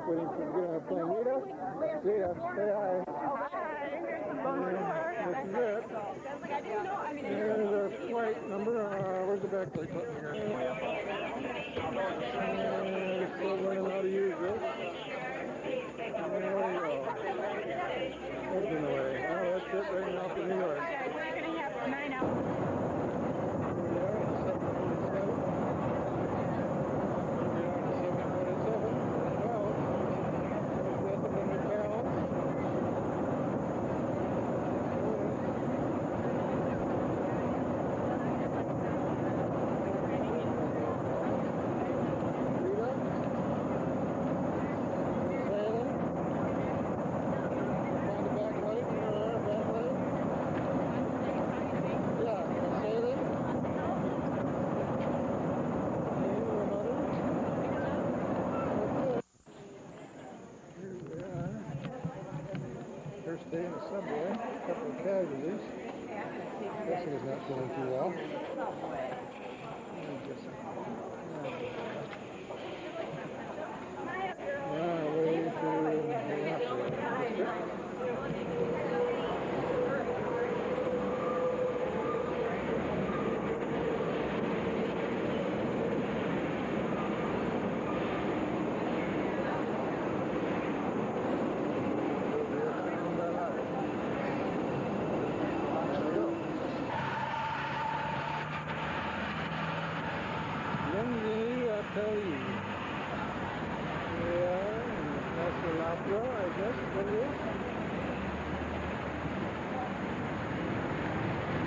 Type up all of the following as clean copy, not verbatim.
waiting for to get on a plane. Rita, say hi. This is it. There's our flight number. Where's the back plate button here? Still learning how to use this. There we go. Open away. Oh, that's it. Right off to New York. We're going to have 9 hours. First day in the subway, a couple of casualties. This is not going too well. Way to I tell you. Yeah, that's the opera, I guess, what it is.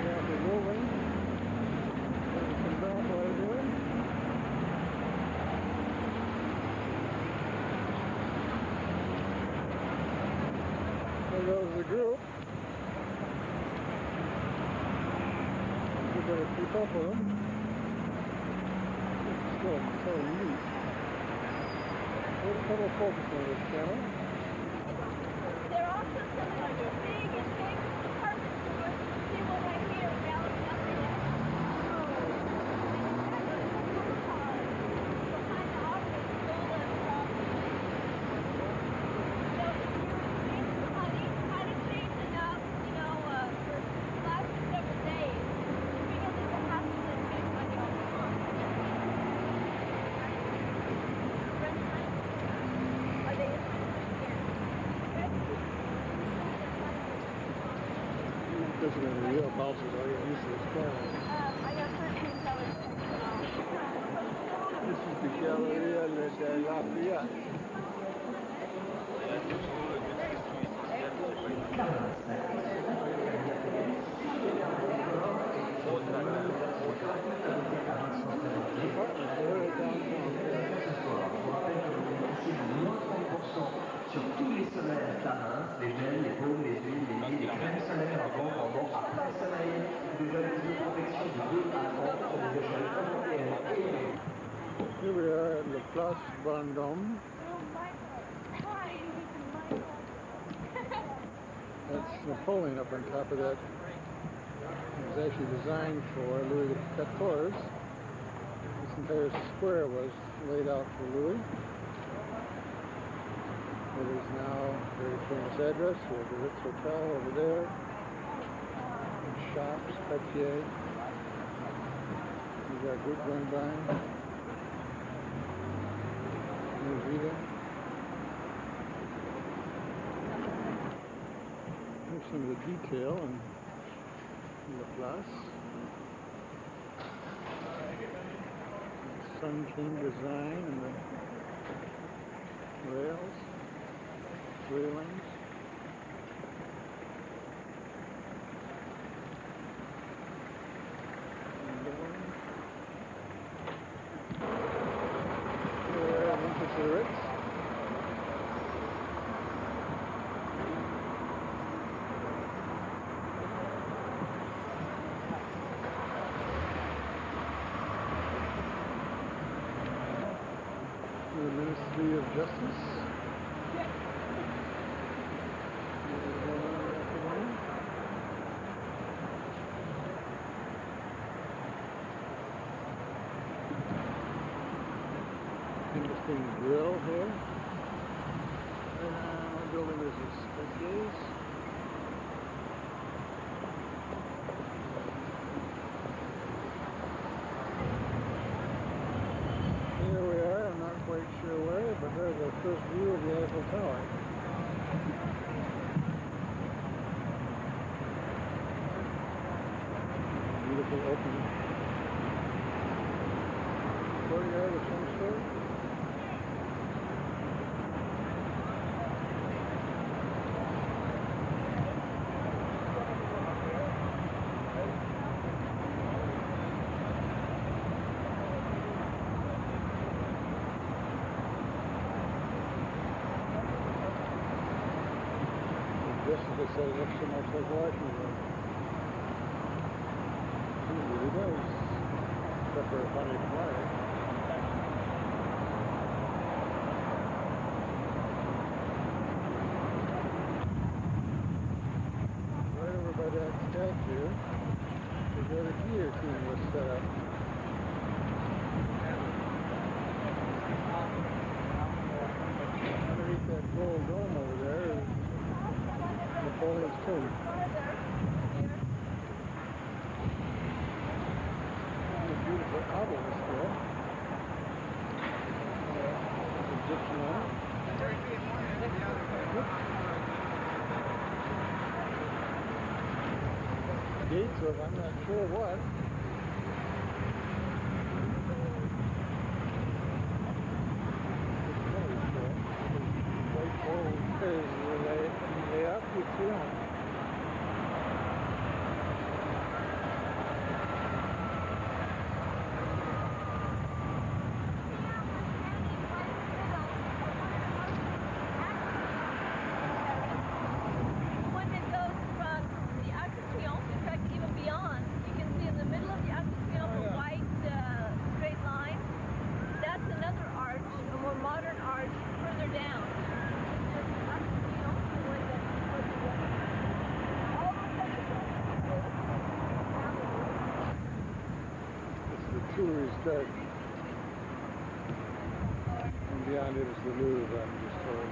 Yeah, the rolling. Some down what I'm doing. There goes the group. We better keep up with them. So neat. We'll focus on this camera. There are also some big department stores. See what I hear about nothing else. Behind the office, stolen from. So if you're on each kind of changing up, for the last several days, because it's a hassle to take money all the time. This is going to be real bounces. I get used to this camera. I got 13 colors. This is the Galleria de Lafayette. Sur tous les solaires tarins, les gels, les baumes, les huiles, les huiles, les crèmes solaires en bon pendant à place soleil, des jalousies de protection de 2 à 30 sur les échelles européennes et Here we are at La Place Vendôme. That's Napoleon up on top of that. It was actually designed for Louis XIV. This entire square was laid out for Louis. It is now a very famous address. We have the Ritz Hotel over there. And shops, Cartier. We've got a group going by. New Zealand. Here's some of the detail in La Place. Sun King design and the rails. Railings. Entrance to the Ritz. The Ministry of Justice. Interesting grill here. building is this gaze. Here we are, I'm not quite sure where, but there's the first view of the Eiffel Tower. Beautiful open courtyard of some sort. Jessica said it looks so much like Washington. It really does. Except for a funny flag. Right over by that statue is where the guillotine was set up. Underneath that gold dome over there is Napoleon's tomb. There's a beautiful obelisk there. Egyptian one. Gates of I'm not sure what. White gold is lay up with you. Tourist garden. And beyond it is the Louvre, I'm just told.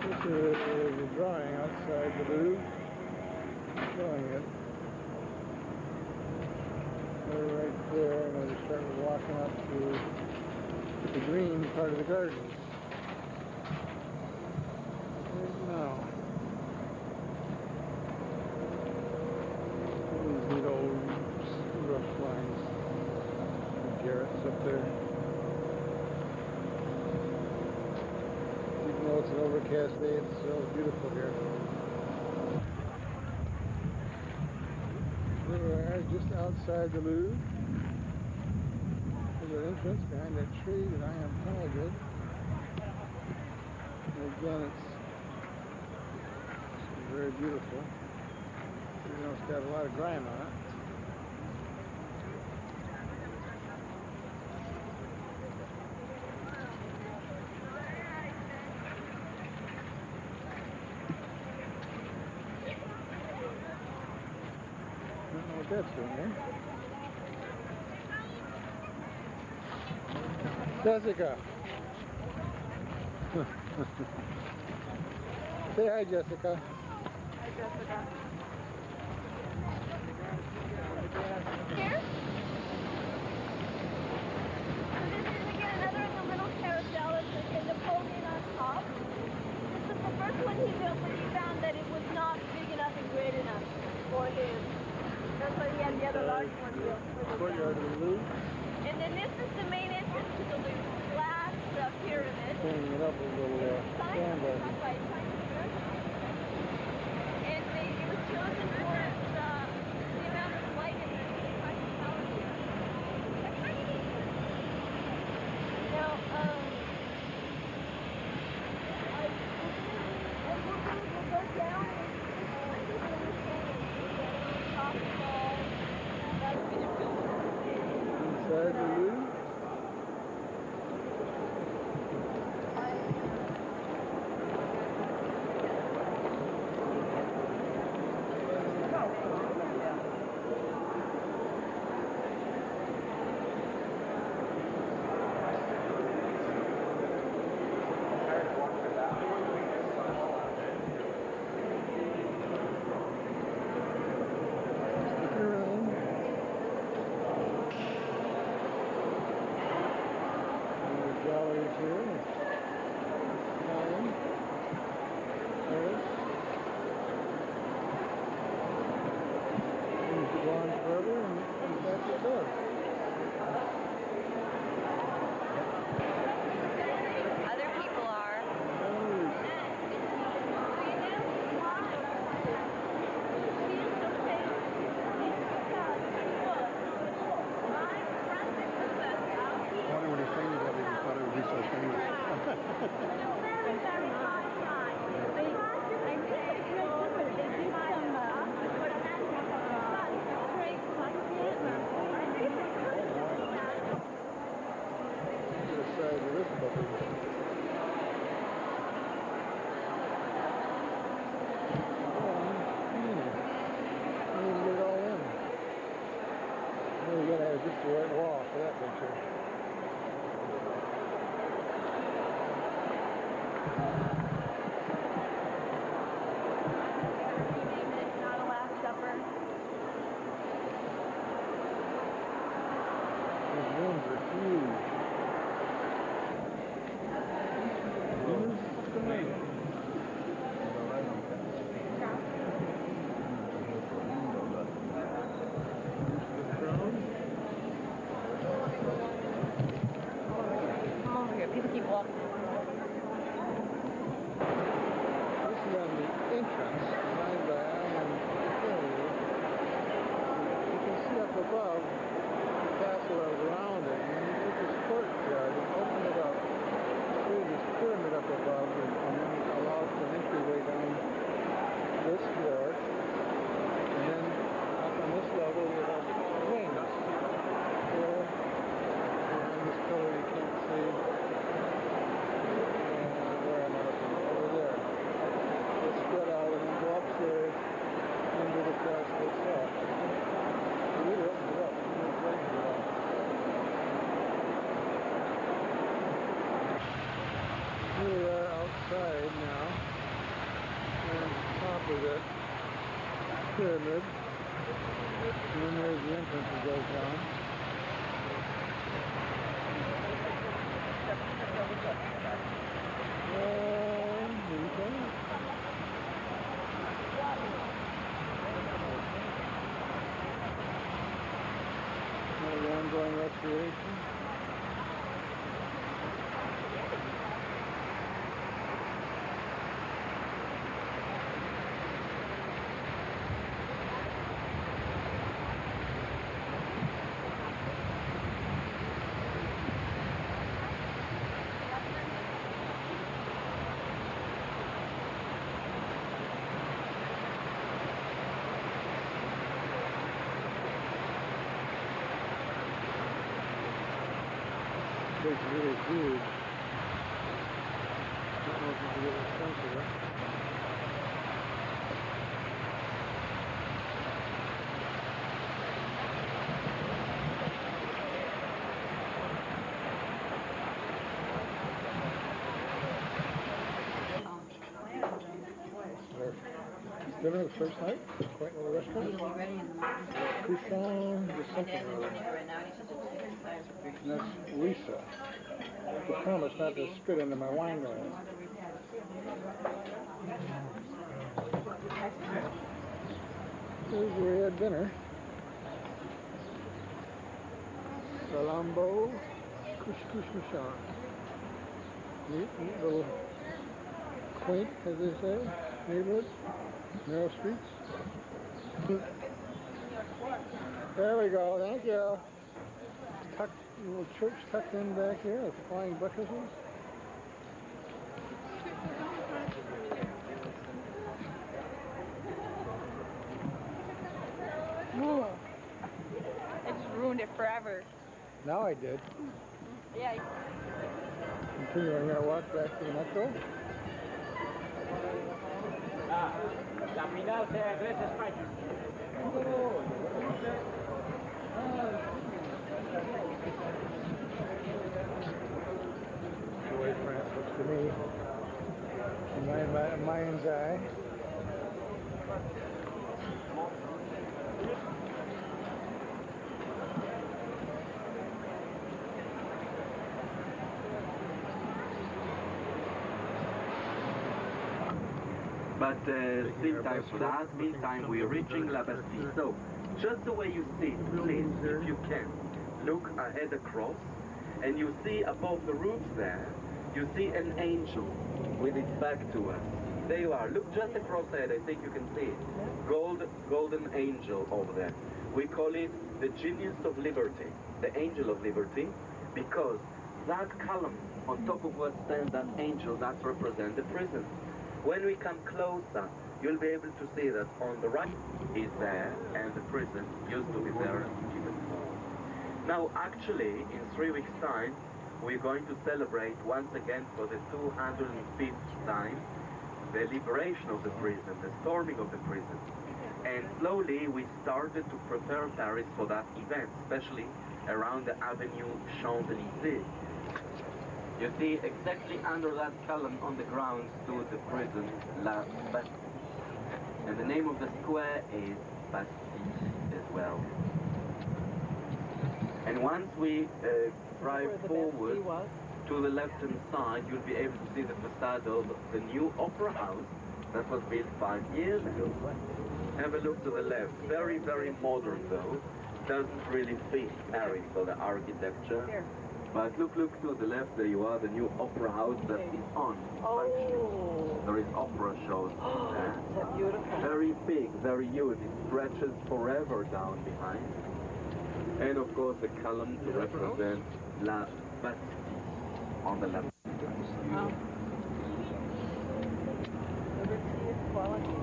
This is a drawing outside the Louvre, showing it. They're right there, and I just started walking up to the green part of the garden. Right now. Neat old rough lines. Garrett's up there. Even though it's an overcast day, it's still beautiful here. There we are, just outside the Louvre. There's an entrance behind that tree that I am planted. And again, it's very beautiful. You know, it's got a lot of grime on it. I don't know what that's doing there. Jessica! Say hi, Jessica. Hi, Jessica. Here? So this is again another in the little carousel. It's a Napoleon on top. This was the first one he built, but he found that it was not big enough and great enough for him. That's why he had the other large one built. Courtyard of the Louvre. And then this is the main entrance to the Louvre, glass pyramid. Cleaning it up with a little sandbag. And it was chosen for its, the amount of light in there. Now, we'll go down and Inside the Louvre. it does. Other people are. I wonder when he sang that he thought it would be so famous. Side of this puppy. I need to get it all in. We gotta have just the right wall for that picture. Not a Last Supper. These rooms are huge. What's the name? Come over here. People keep walking. This is on the entrance, designed by Alan Taylor. You can see up above the castle that was around it, and then you take this courtyard and open it up. There's this pyramid up above, and then it allows for an entryway down this floor. And then up on this level, you have wings. Here, behind this pillar you can't see. Where am I looking? Over there. Let's spread out and then go upstairs into the castle itself. It really opens it up. It really brings it up. Here we are outside now. And on top of it, pyramid. And then there's the entrance that goes down. Another ongoing restoration. It's really huge. I don't know if you can get a sense of it. Dinner the first night? Quite little restaurant? Creston, just something or other. And that's Lisa. I promise not to spit into my wine glass. Here's where we had dinner. Salambo, couscous machan. Neat little quaint, as they say, neighborhood, narrow streets. There we go, thank you. Tucked, little church tucked in back here with flying buttresses. I just ruined it forever. Now I did. Yeah. Continuing our walk back to the metro. La final se regresa a España. The way France looks to me, in my mind's eye. But still time for that. Meantime, we're reaching La Bastille. So, just the way you see, please, if you can, look ahead across, and you see above the roofs there, you see an angel with its back to us. There you are. Look just across ahead. I think you can see it. Golden angel over there. We call it the genius of liberty, the angel of liberty, because that column on top of what stands that angel, that represents the prison. When we come closer, you'll be able to see that on the right is there, and the prison used to be there even more. Now, actually, in 3 weeks' time, we're going to celebrate once again for the 205th time the liberation of the prison, the storming of the prison. And slowly we started to prepare Paris for that event, especially around the Avenue Champs-Élysées. You see, exactly under that column on the ground stood the prison La Bastille. And the name of the square is Bastille as well. And once we drive forward to the left-hand side, you'll be able to see the facade of the new opera house that was built 5 years ago. Have a look to the left. Very, very modern though. Doesn't really fit Paris for the architecture. Here. But look to the left, there you are, the new opera house that is on. Oh. There is opera shows there. That's beautiful. Very big, very huge. It stretches forever down behind. And of course the column to represent La Bastille on the left. Wow. Liberty, equality.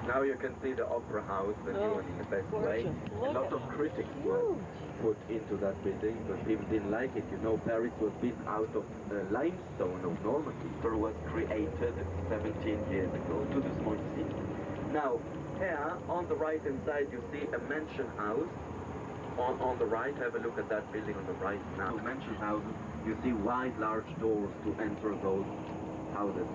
Now you can see the opera house, the new one in the best way. A lot of critics were put into that building, but people didn't like it. You know, Paris was built out of limestone of Normandy. It was created 17 years ago to the small city. Now, here on the right hand side you see a mansion house. On the right, have a look at that building on the right now. Mansion houses, you see wide, large doors to enter those houses.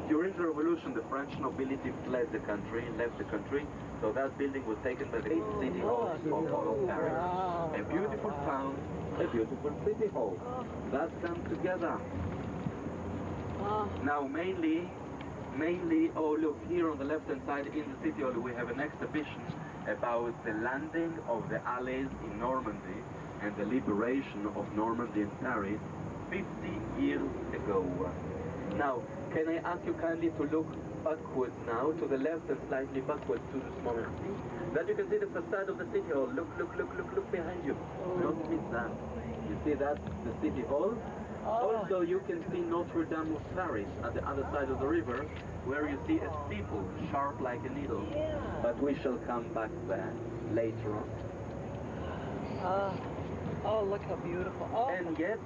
During the revolution, the French nobility fled the country, left the country, so that building was taken by the city hall of Paris. Wow. A beautiful town, a beautiful city hall. That comes together. Now mainly, oh look, here on the left-hand side in the city hall we have an exhibition about the landing of the Allies in Normandy and the liberation of Normandy and Paris 50 years ago. Now, can I ask you kindly to look backwards now, to the left and slightly backwards to this moment. That you can see the facade of the city hall. Look behind you. Don't miss that. You see that, the city hall? Also, you can see Notre Dame of Paris at the other side of the river, where you see a steeple, sharp like a needle. But we shall come back there later on. Oh, look how beautiful. Oh, And yet,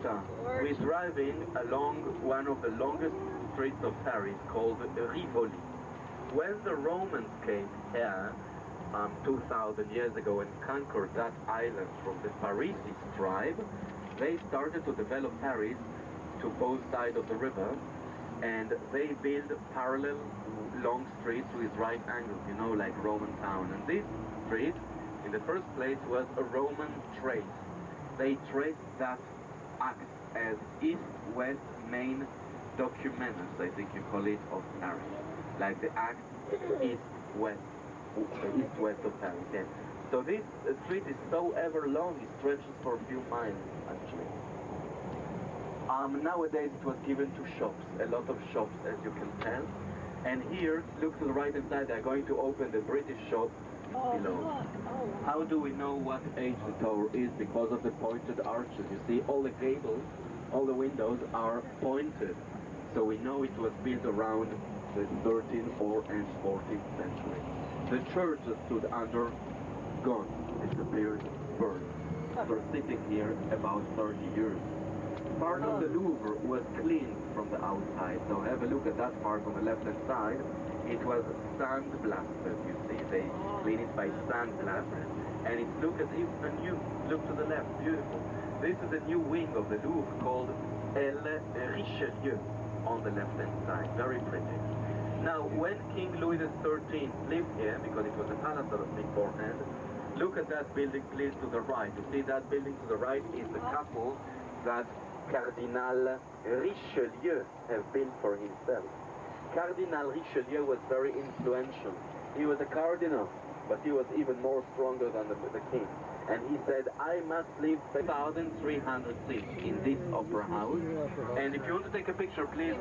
we're driving along one of the longest streets of Paris called Rivoli. When the Romans came here 2,000 years ago and conquered that island from the Parisi tribe, they started to develop Paris to both sides of the river, and they built parallel long streets with right angles, you know, like Roman town. And this street, in the first place, was a Roman trace. They traced that act as east-west main documentus, I think you call it, of Paris. Like the act east-west of Paris. Yeah. So this street is so ever long, it stretches for a few miles, actually. Nowadays it was given to shops, a lot of shops, as you can tell. And here, look to the right-hand side, they're going to open the British shop below. How do we know what age the tower is? Because of the pointed arches. You see, all the gables, all the windows are pointed. So we know it was built around the 13th or and 14th century. The church that stood under, gone, disappeared, burned. We're sitting here about 30 years. Part of the Louvre was cleaned from the outside. So have a look at that part on the left-hand side. It was sandblasted, you see. They clean it by sandblast. And it looks as if anew. Look to the left, beautiful. This is a new wing of the Louvre called El Richelieu on the left-hand side. Very pretty. Now, when King Louis XIII lived here, because it was a palace beforehand, look at that building, please, to the right. You see that building to the right is the castle that Cardinal Richelieu have built for himself. Cardinal Richelieu was very influential. He was a cardinal, but he was even more stronger than the king. And he said, I must leave 1,300 seats in this opera house. And if you want to take a picture, please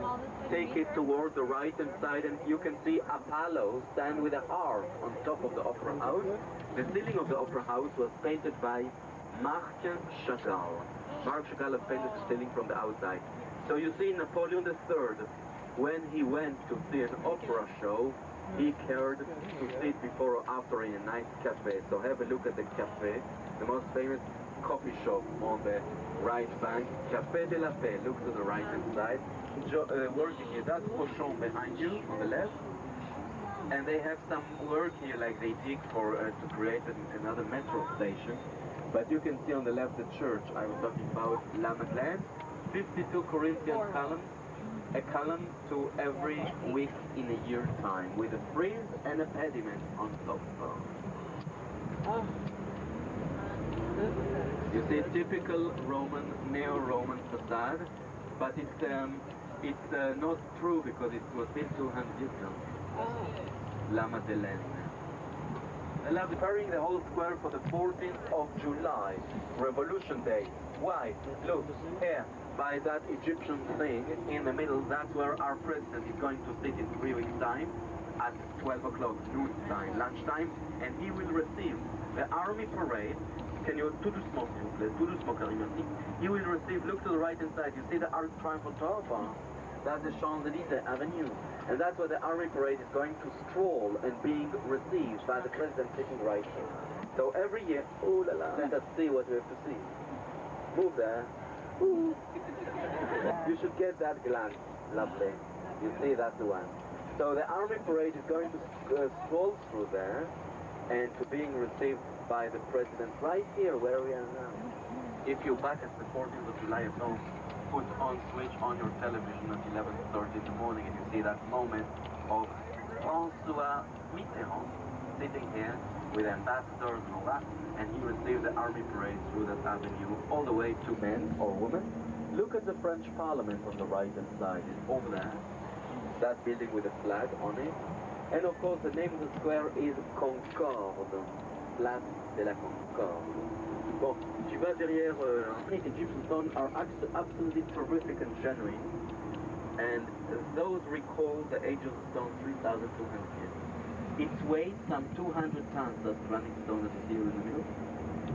take it toward the right-hand side, and you can see Apollo stand with a harp on top of the opera house. The ceiling of the opera house was painted by Marc Chagall. Marc Chagall has painted the ceiling from the outside. So you see Napoleon III, when he went to see an opera show, he cared to sit before or after in a nice cafe. So have a look at the cafe, the most famous coffee shop on the right bank, Café de la Paix. Look to the right hand side. Working here, that's Auchan behind you on the left. And they have some work here like they dig for to create another metro station. But you can see on the left the church I was talking about, La Madeleine, 52 Corinthian columns. A column to every week in a year's time, with a frieze and a pediment on top. You see typical Roman, neo-Roman facade, but it's not true because it was built 200 years ago. La Madeleine. I love preparing the whole square for the 14th of July, Revolution Day. Why? Look, here. By that Egyptian thing in the middle, that's where our president is going to sit in 3 weeks' time at 12 o'clock, noon time, lunchtime, and he will receive the army parade. Can you tout doucement, s'il vous plaît, tout doucement, Karim, merci. He will receive, look to the right hand side, you see the Arc de Triomphe on top? That's the Champs-Élysées Avenue. And that's where the army parade is going to stroll and being received by the president sitting right here. So every year, oh la la, let us see what we have to see. Move there. You should get that glance, lovely. You see, that's the one. So the army parade is going to stroll through there and to being received by the president right here where we are now. If you back at the 14th of July at home, switch on your television at 11:30 in the morning, and you see that moment of François Mitterrand sitting here with ambassadors and all that, and he received the army parade through that avenue all the way to men or women. Look at the French Parliament on the right-hand side. It's over there. That building with a flag on it. And of course the name of the square is Concorde. Place de la Concorde. Bon, tu vas derrière Egyptian stone are absolutely terrific and genuine. And those recall the age of the stone 3,200 years. Its weight, some 200 tons, that granite stone that is here in the middle.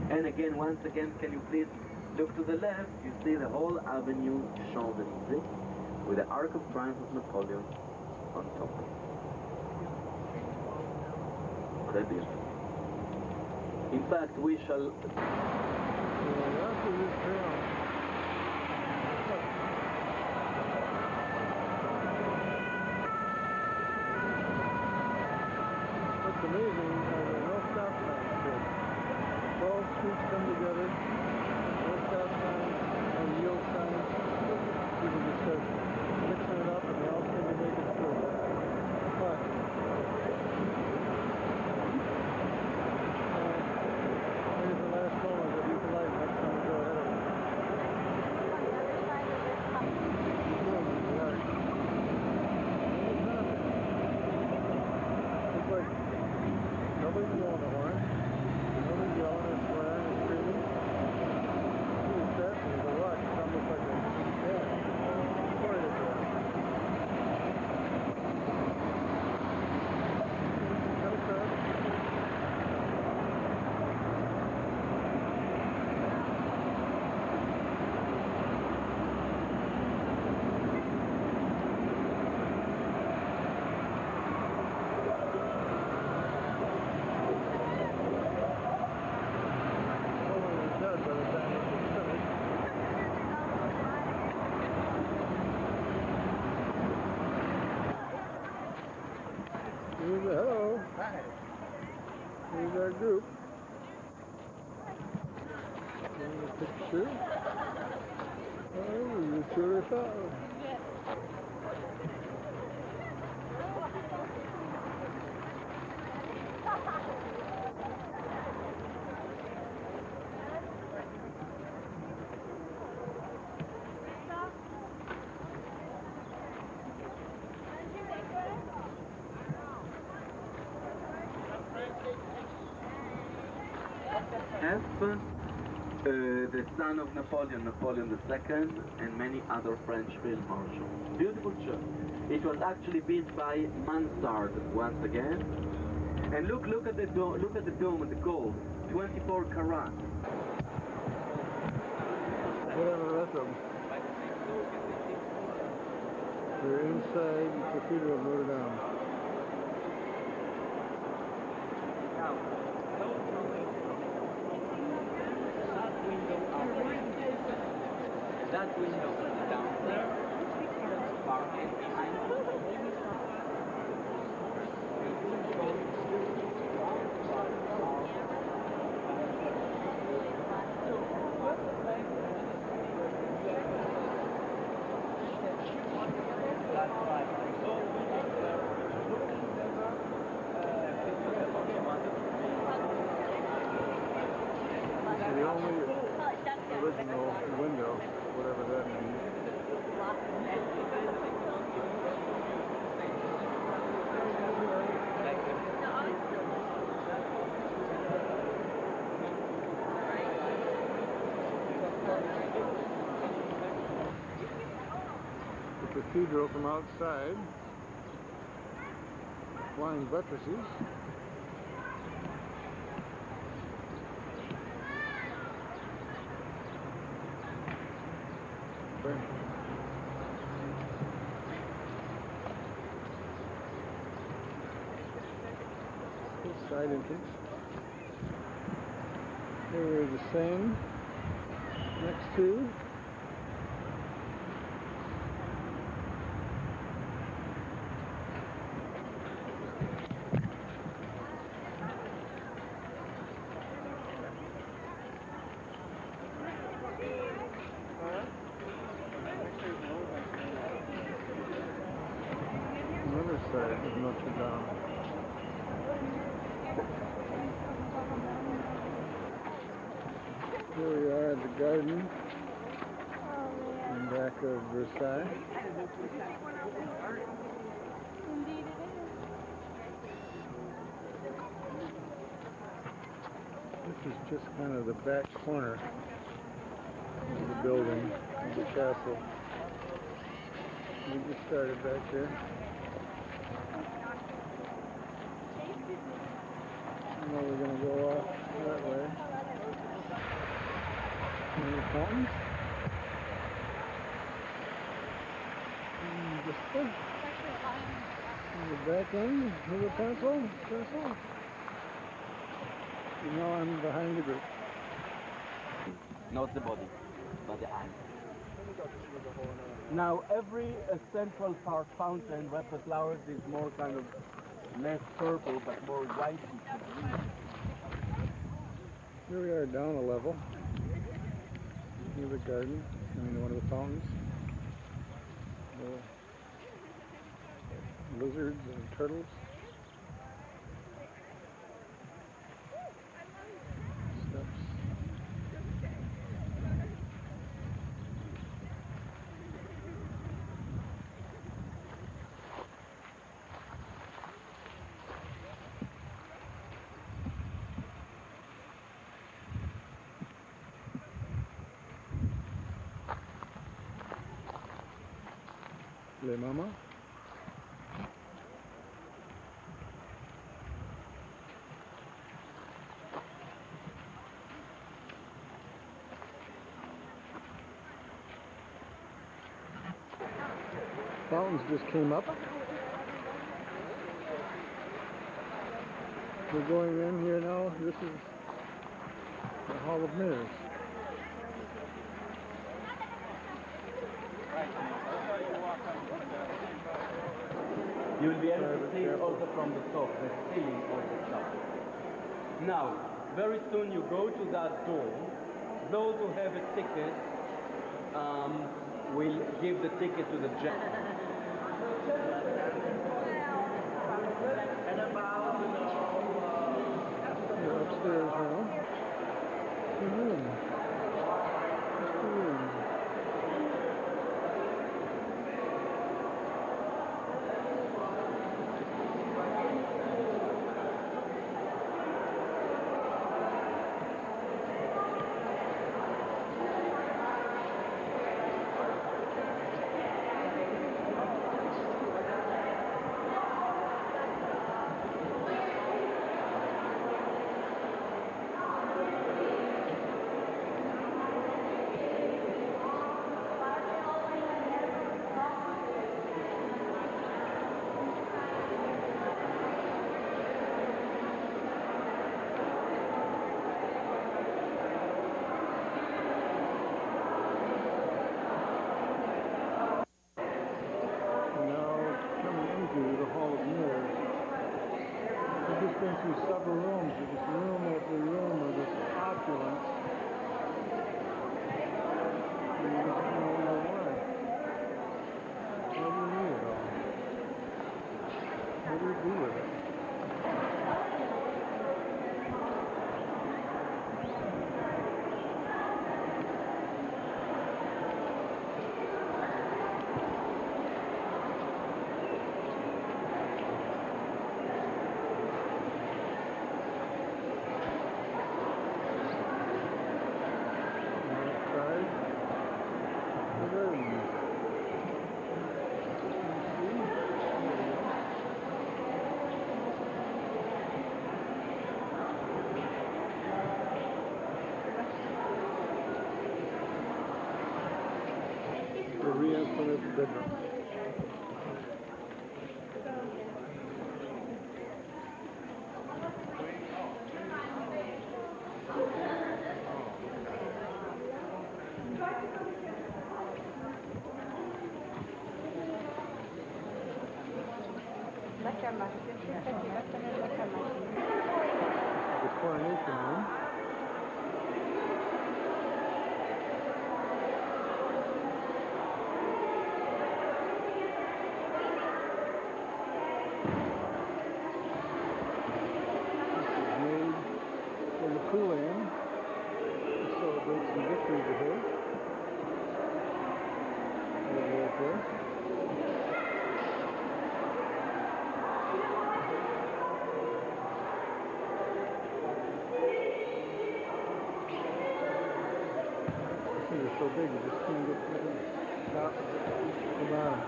And again, once again, can you please look to the left? You see the whole avenue Champs-Élysées with the Arc of Triumph of Napoleon on top. Très bien. In fact, we shall... What's amazing is there are no stop signs here. 12 streets come together, no stop signs, no yield signs. People just start mixing it up and they all seem to make it through. But here's the last moment that you can light next time you go ahead of it. It's like nobody's blowing the horn, nobody's yelling or swearing or screaming. Who's that? There's a rush. It's almost like a party there. Got a crowd. Hello. Hi. Here's our group. Getting a picture. Oh, you sure thought. the son of Napoleon, Napoleon II, and many other French field marshals. Beautiful church. It was actually built by Mansard once again. And look at the dome, and the gold, 24 karat. Whatever let them. We're inside the Cathedral of Notre Dame. That window down there, parking behind The only original window, whatever that means. The cathedral from outside, flying buttresses. Side entrance. Here is the Seine next to. Another side of Notre Dame. Here we are at the garden in back of Versailles. Indeed it This is just kind of the back corner of the building, of the castle. We just started back here. Now we're going to go off that way. Any fountains? And just there. And the back end of the castle. And now I'm behind the group. Not the body, but the eye. Now every central park fountain where the flowers is more kind of less purple but more white. Here we are down a level. Near the garden, I mean one of the fountains. The lizards and turtles. Steps. Les Mamas. Fountains just came up. We're going in here now. This is the Hall of Mirrors. You will be able to see it also from the top, the ceiling of the shop. Now, very soon you go to that door. Those who have a ticket will give the ticket to the judge. We're upstairs now. The room. Just the room. been through several rooms, with this room after room of this opulence. And you just don't know why. Why do you need it all? What do you do with it? Infinite bedroom. La cama, siempre va a tener la cama. The coronation room. Kool-Aid to celebrate some victories ahead. Right there. These things are so big you just can't get to the top of the bottom.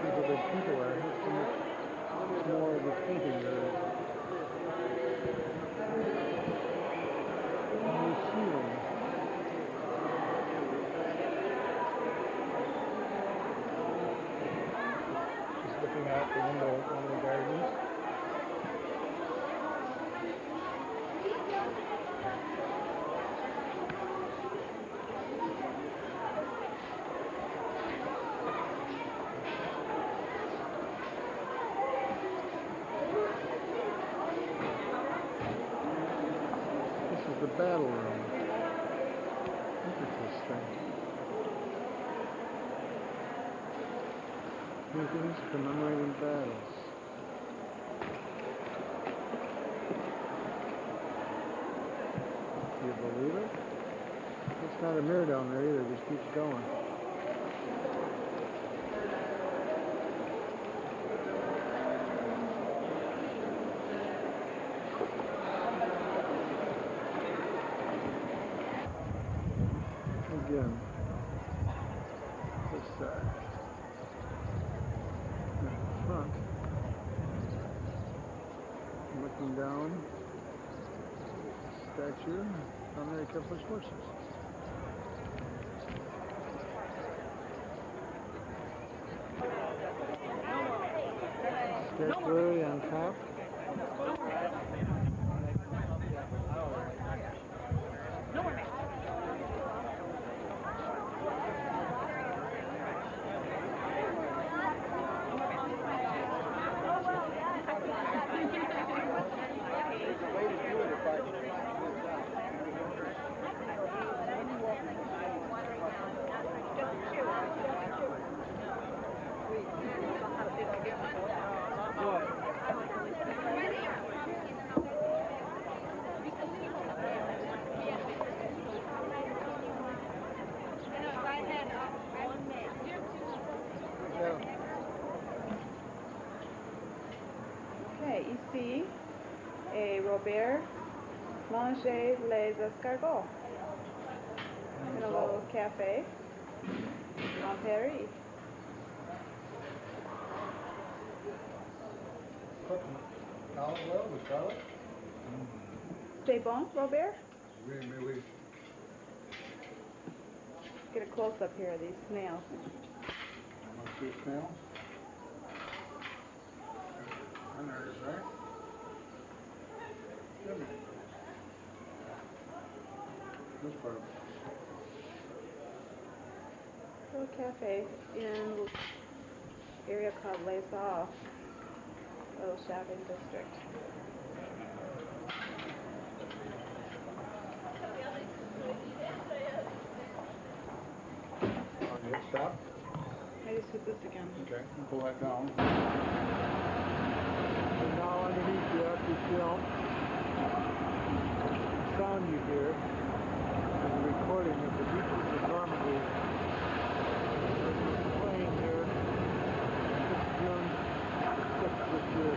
Look how big people are. There's so much more of the painting there is. Just looking out the window at one of the gardens. This is the battle room. Look at this thing. Paintings commemorating battles. Do you believe it? It's not a mirror down there either, it just keeps going. Again, this side. Front, looking down, statue, how Mary kept his horses. Statuary on top. Okay, ici est Robert manger les escargots. In a little cafe on Paris. Olive oil with garlic? C'est bon, Robert? Oui, mais oui. Get a close up here of these snails. Want to see a snail? And there it is, right? Give me. This part. Little cafe in an area called Les Halles. little shopping district. Okay, stop. I just hit this again. Okay, pull that down. And now underneath you have to film. The sound you hear is a recording of the beaches of Normandy. Playing here 6 June 6th this year.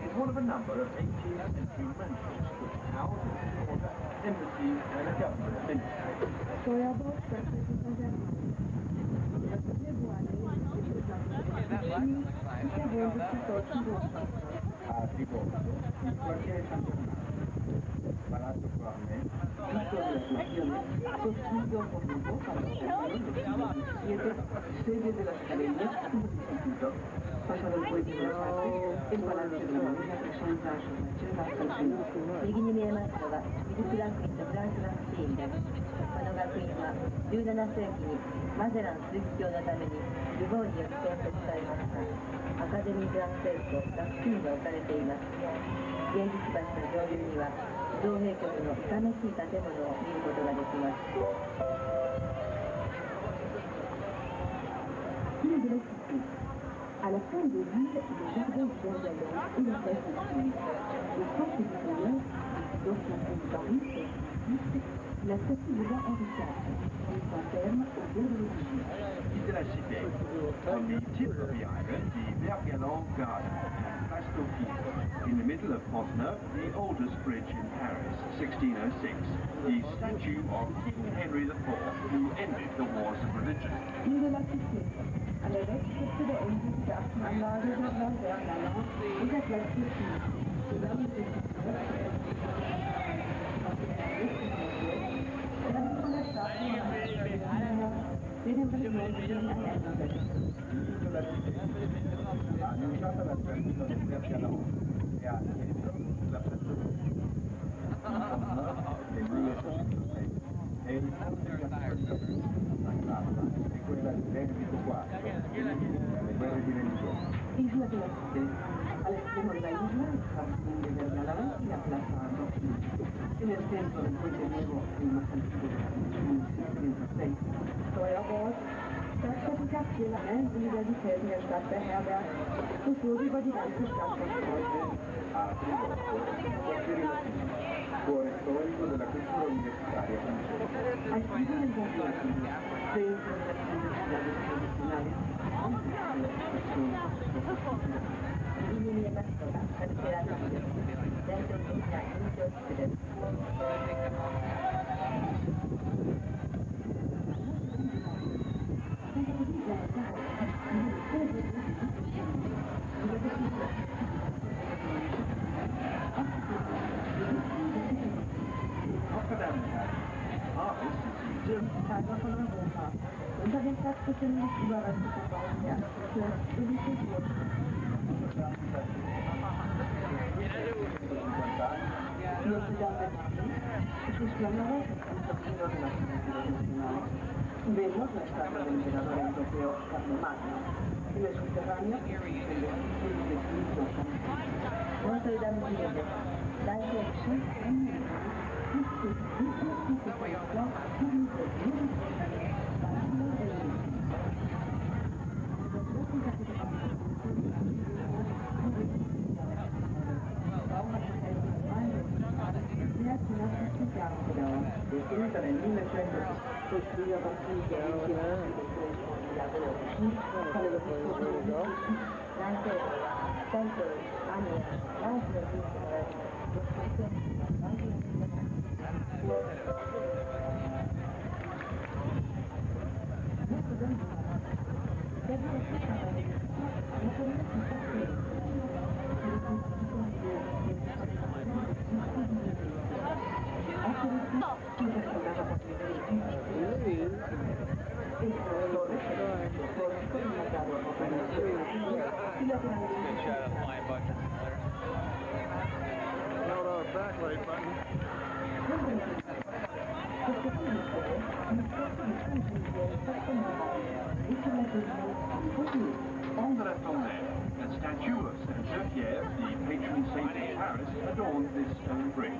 Is one of a number of 18th century mansions which housed embassies and a government ministry. Palazzo Corne, tutto le stazioni sostituito con un po' sede della Accademia, istituto, passano il puente della parte, il Palazzo della Marina, personaggio, c'è la stazione. 右に見えますのがミルクランクインとフランス学シーンです。この学院は17世紀にマゼラン枢機卿のためにルボーによって建設されました。アカデミー・フランセルと学シーンが置かれています。芸術橋の上流には造幣局の痛めしい建物を見ることができます。À la fin de l'île, le jardin du Bergalon et la place de Tulle. Au centre du canyon, l'ancien pont de Paris, la statue de roi Henri IV, qui s'enferme au bord de l'Égypte. De la cité, on the tip of the island, the Bergalon Garden, placed au Pied. In the middle of Pont-Neuf, the oldest bridge in Paris, 1606, the statue of King Henry IV, who ended the wars of religion. In de la cité, à la Westspitze der Endungsgartenanlage der Bergalon und der Platz de Tulle. Zusammen mit Annunciata la perdita del Bergalon e ha chiesto la prestazione. Nel 1906 è il ponte che ha e quella di Benedico IV, le guerre di religione. Isla de la Cité, all'estremo della isla, trasfonde Bergalon y la Plaza Rochelle. En el centro del puente nuevo, el más antiguo de París, en 1606, Steuerbord, Stadtstadt la Universität in der Stadt beherbergt und wurde über die ganze Stadt verstreut. Cuore storico della cultura universitaria francese. Al fine del gobierno, dentro de las universidades tradicionales, とても素晴らしいことや、それは美しいこと。Los llaves aquí, sus llamadas están cogiendo de las naciones. Vemos la estatua del emperador europeo Carlomagno. En el subterráneo, el vestigio de Cristo. Notre Dame du Louvre. La direction Destinata nel 1900, costruita per Backlight button. On the left on there, a statue of Saint Geneviève, the patron saint of Paris, adorns this stone bridge.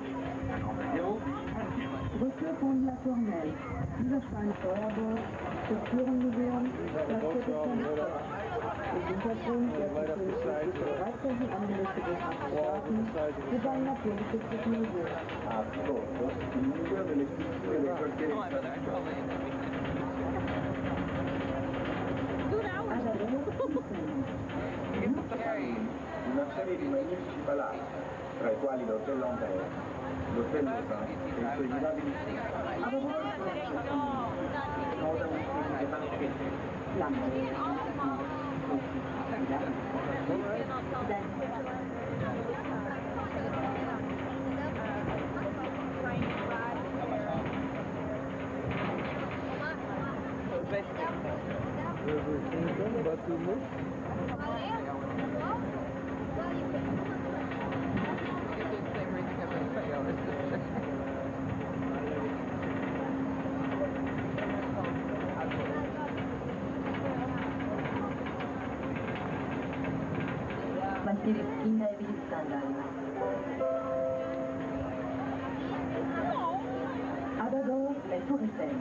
And on the hill, the Pantheon. Voiture pont de la Tournelle, Überschein Feuerbord, Strukturenmuseum, Stadtproduktion des Hintergrund der weiterhin angelegte Garten, wobei Naturschutzes Museum. A prodotto il Museo delle Sculture del quartiere una serie di magnifici palazzi, tra i quali l'Hotel Lambert, l'Hotel Louvain e i suoi mirabili近代美術館があります。Abador la Tour Eiffel.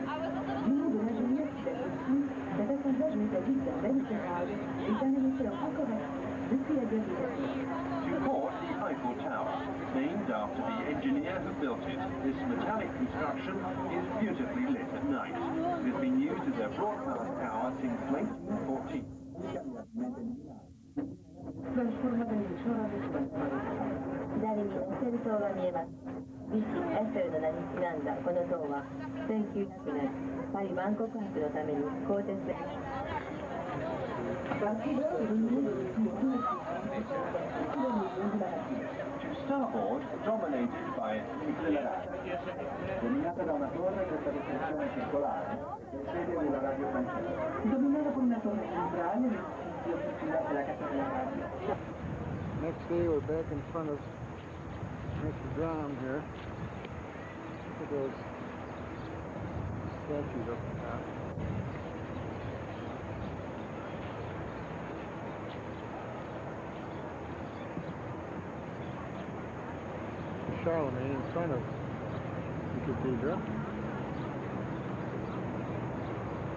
Du nom de l'ingénieur qui l'a conçu, cet assemblage métallique d'un bel éclairage est un émetteur encore actif depuis la guerre des You caught the Eiffel Tower. Named after the engineer who built it, this metallic construction is beautifully lit at night. It has been used as a broadcast tower since 1914. 左にエッフェル塔が見えます。ビス・エッフェルの名にちなんだこの塔は1900年パリ・万国博のために鋼鉄でStarboard, dominated by Nicolas, dominata da una torre per costruzione circolare, sede della radio francese. Dominata por una torre centrale, l'edificio circolare della Casa della Radio. Next day we're back in front of Mr. Drum here. Look at those statues up top. Charlemagne in front of the cathedral.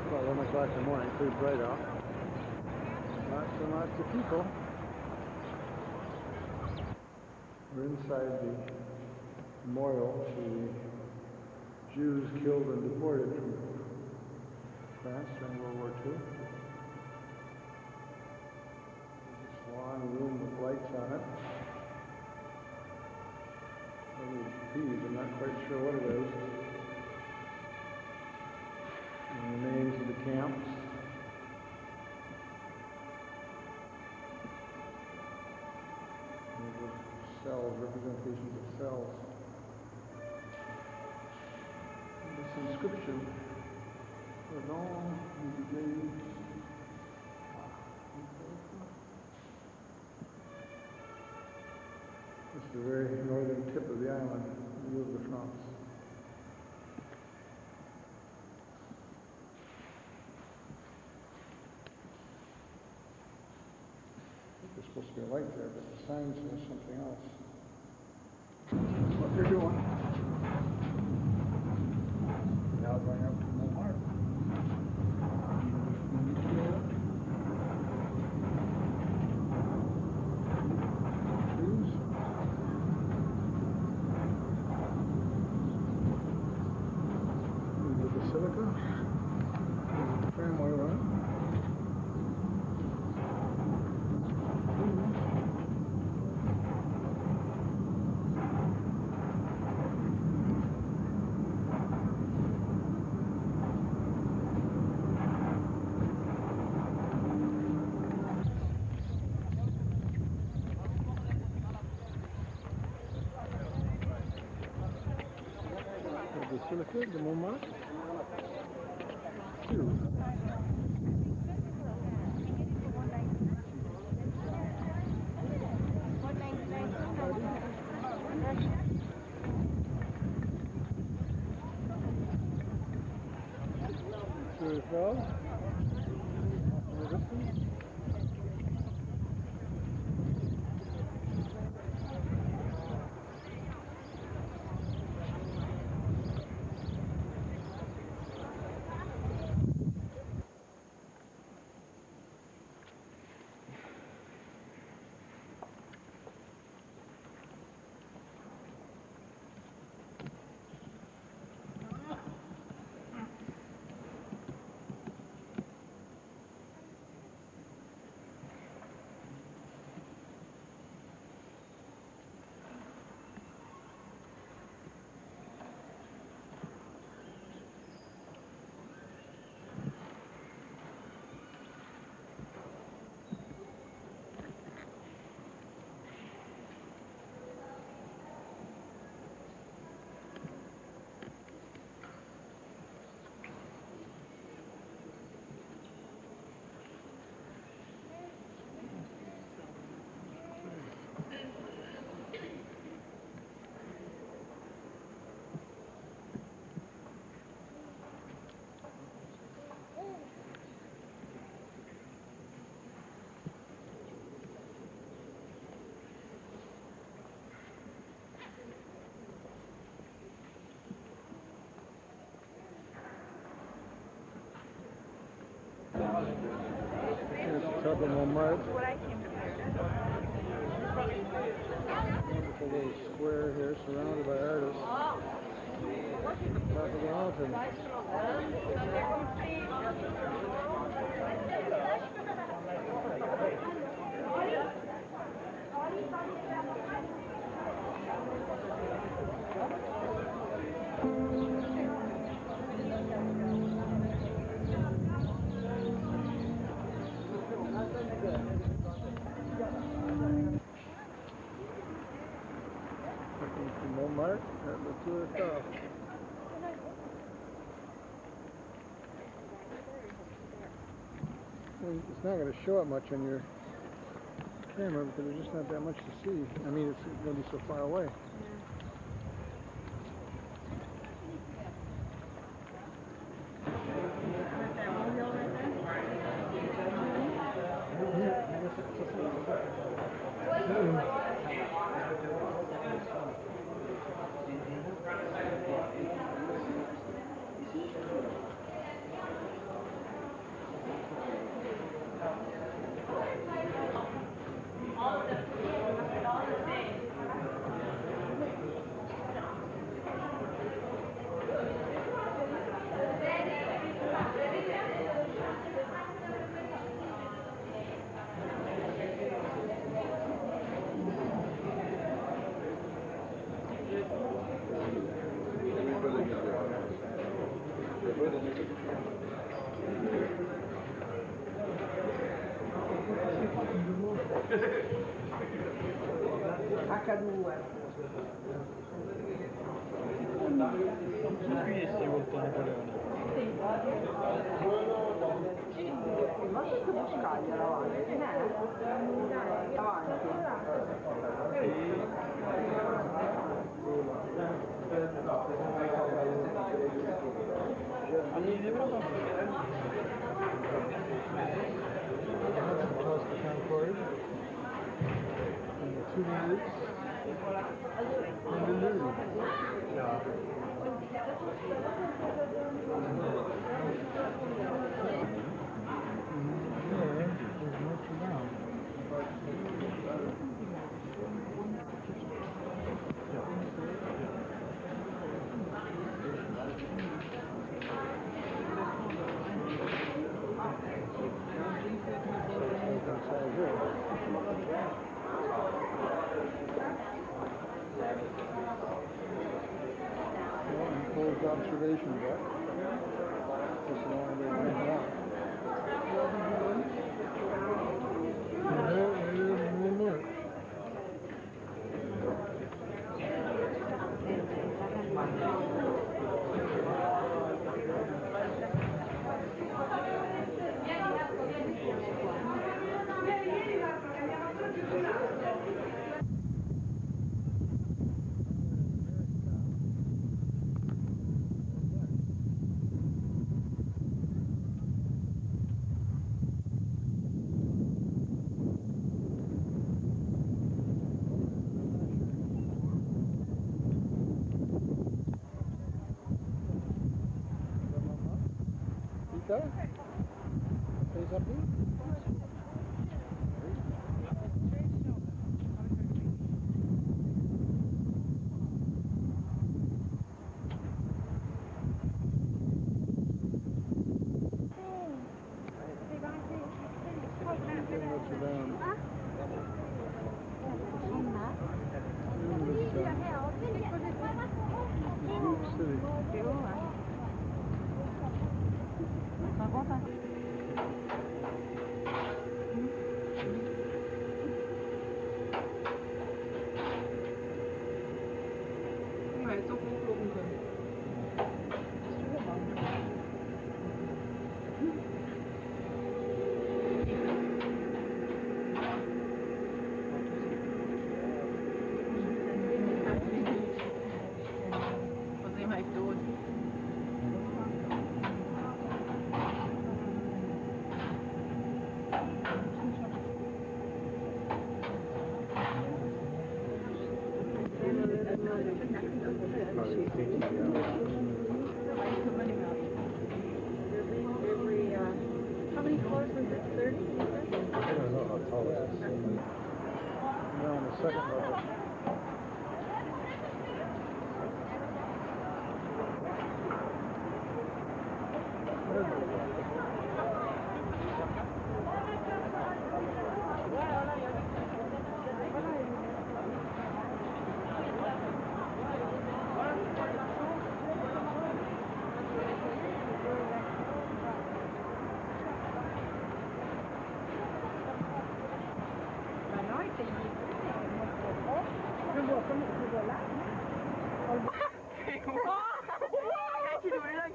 About 11 o'clock in the morning, pretty bright out. Lots of people. We're inside the memorial to the Jews killed and deported from France during World War II. There's this long room with lights on it. These, I'm not quite sure what it is. And the names of the camps. And there's cells, representations of cells. And this inscription, the dome, the gauge. This is the very northern tip of the island, Ile de France. There's supposed to be a light there, but the sign says something else. That's what they're doing. Now going up to Montmartre. Trees. The Basilica. There's the tramway run. Basilica de Montmartre. Here's the top of Montmartre. What I came prepared. Wonderful little square here surrounded by artists. Top of the mountain. Looking from Montmartre at the Tour top. Well, it's not going to show up much on your camera because there's just not that much to see. I mean, it's going to be so far away. H2. Qui si volta Napoleone? Ma che buscaglia davanti? Davanti. Plus the Concord. And the 2 meters. And the lube. Yeah. There's much around. Inside here. Enclosed observation deck. Just the only way right now. Say something? How many floors was it? 30? I don't know how tall it is. We're on the second level.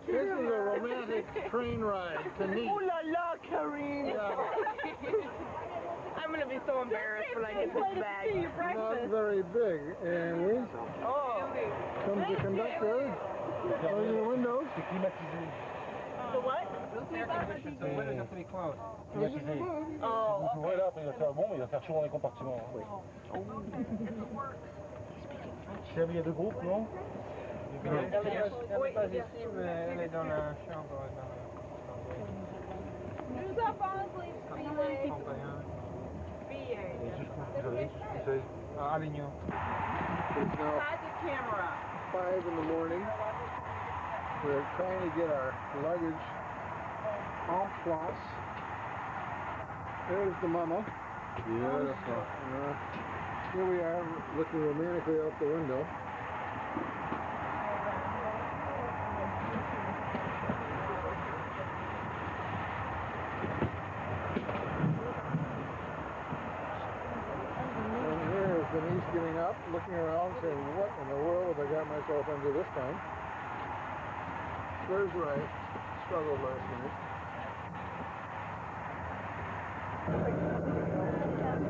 This is a romantic train ride to Nice. Ooh la la, Karine! Yeah. I'm gonna be so embarrassed when I get this bag. Not very big, and we Oh, comes the conductor, closing the windows. the what? The windows have to be closed. Oh, Vous ouvrez là, après il va faire bon, il va faire chaud dans les compartiments. Oui. Il y a deux groupes, non? Elle n'est pas ici, mais elle est dans la chambre. Nous avons les À Avignon. It's now hide the camera. 5 in the morning. We're trying to get our luggage en place. There's the mama. Beautiful. Here we are, looking romantically out the window. And here's Denise getting up, looking around, saying, what in the world have I got myself into this time? Swears right. struggled last night.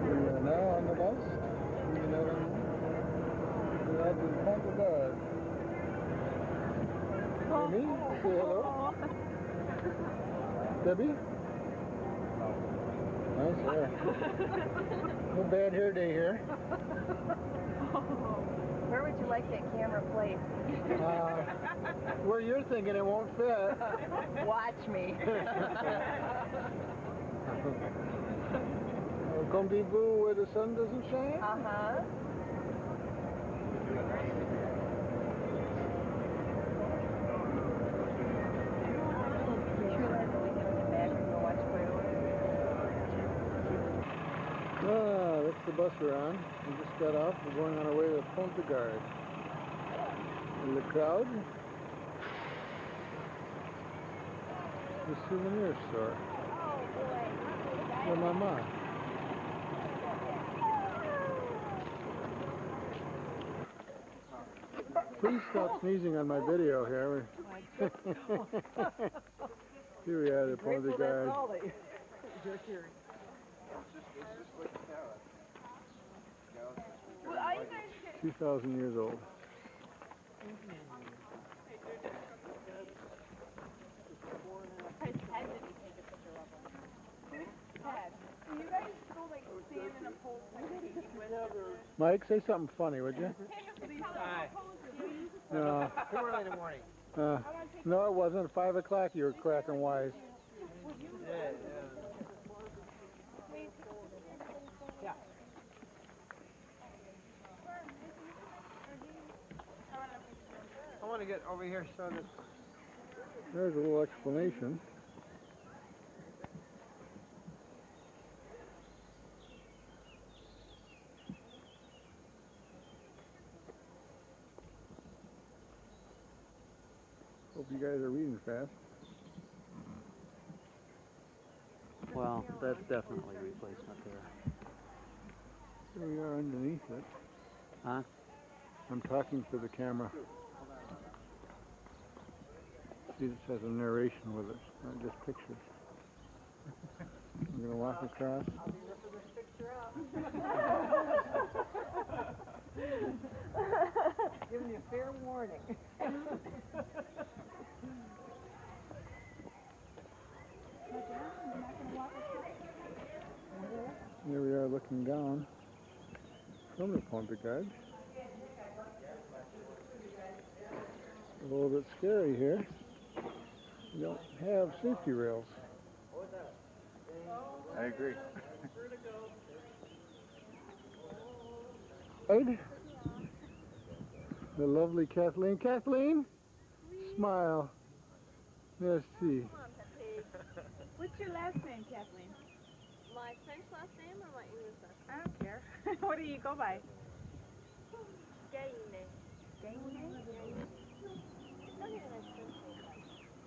We are now on the bus. We have the Ponte Guard. Amy, say hello. Debbie? Nice hair. No bad hair day here. Where would you like that camera placed? Where you're thinking it won't fit. Watch me. Rendezvous where the sun doesn't shine? Uh-huh. That's the bus we're on. We just got off. We're going on our way to Ponte Guard. In the crowd, the souvenir store. For my mom. Please stop sneezing on my video here. Here we are at Ponte Guard. 2,000 years old. Mike, say something funny, would you? No. Too early in the morning. No, it wasn't. 5 o'clock you were cracking wise. Yeah. I want to get over here so that... There's a little explanation. Hope you guys are reading fast. Well, that's definitely replacement there. Here we are underneath it. Huh? I'm talking to the camera. See, this has a narration with it, not just pictures. I'm going to walk across. I'll be ripping this picture out. Giving you fair warning. Here we are looking down from the Ponte Guard. A little bit scary here. We don't have safety rails. I agree. Right? The lovely Kathleen. Kathleen, smile. Merci. What's your last name, Kathleen? My French last name or my English last name? I don't care. What do you go by? Gaine. Gaine?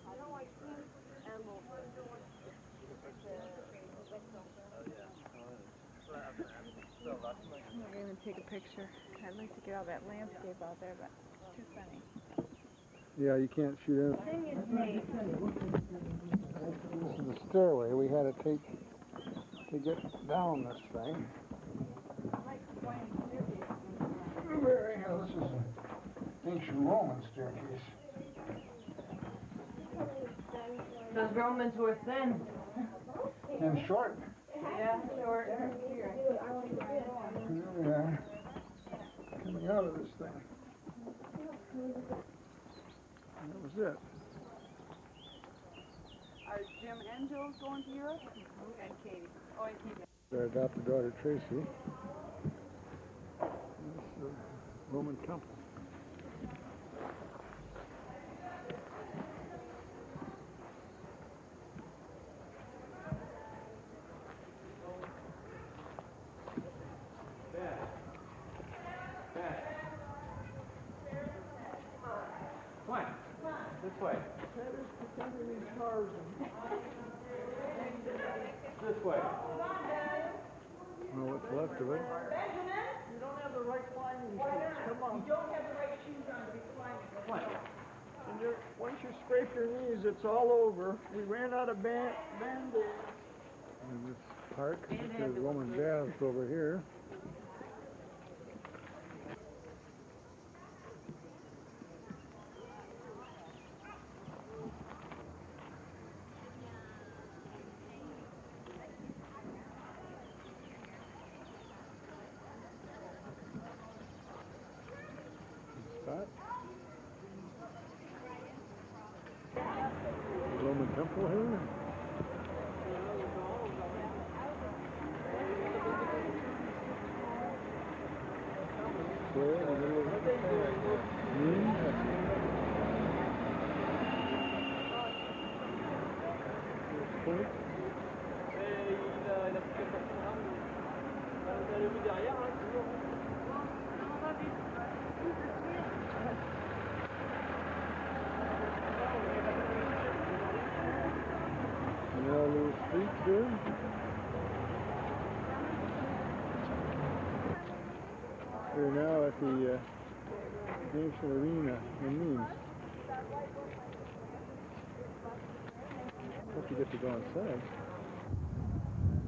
I don't like animals. I'm not going to take a picture. I'd like to get all that landscape out there, but it's too funny. Yeah, you can't shoot in. This is the stairway we had to take to get down this thing. This is an ancient Roman staircase. Those Romans were thin. And short. Yeah, short. Here we are, coming out of this thing. And that was it. Are Jim and Joe going to Europe? And Katie. Oh, and Katie. Their adopted daughter, Tracy. This is the Roman temple. What? This way. This way. Well, what's left of it? What? And once you scrape your knees, it's all over. We ran out of Band-Aids. And this park, there's Roman baths over here. Spot. Roman temple here. Little streets here. We're now at the National Arena in Nimes. Hope you get to go inside.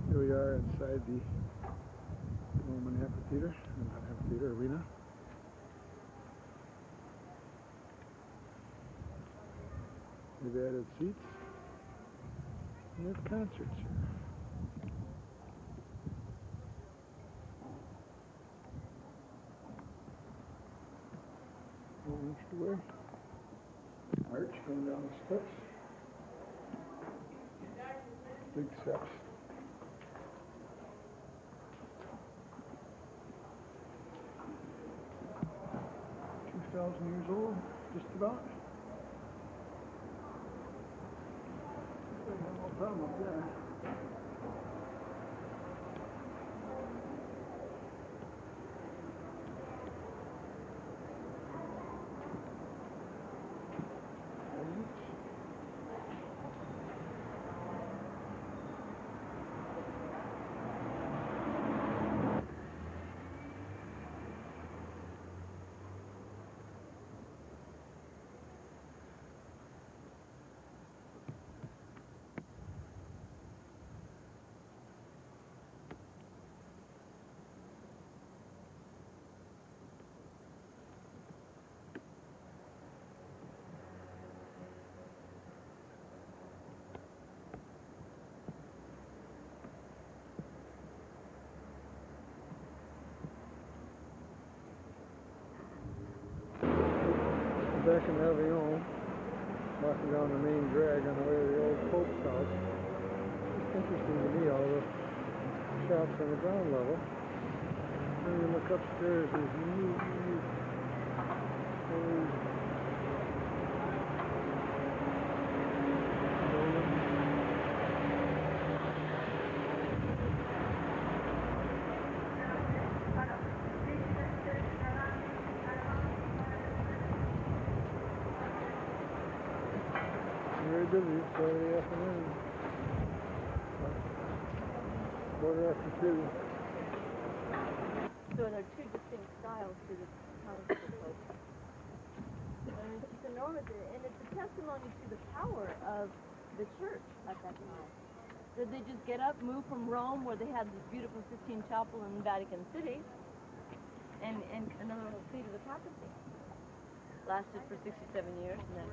Here we are inside the Roman amphitheater, arena. We've added seats. And there's concerts here. Arch going down the steps. Big steps. 2,000 years old, just about. No problem up there. Back in Avignon, walking down the main drag on the way to the old Pope's house. It's interesting to me, all the shops on the ground level. When you look upstairs, there's huge very busy Saturday afternoon. Quarter after 2. So there are two distinct styles to the house of the Pope. And it's enormous, and it's a testimony to the power of the church at that time. Did they just get up, move from Rome, where they had this beautiful Sistine Chapel in Vatican City, and another little seat of the papacy? Lasted for 67 years, and then...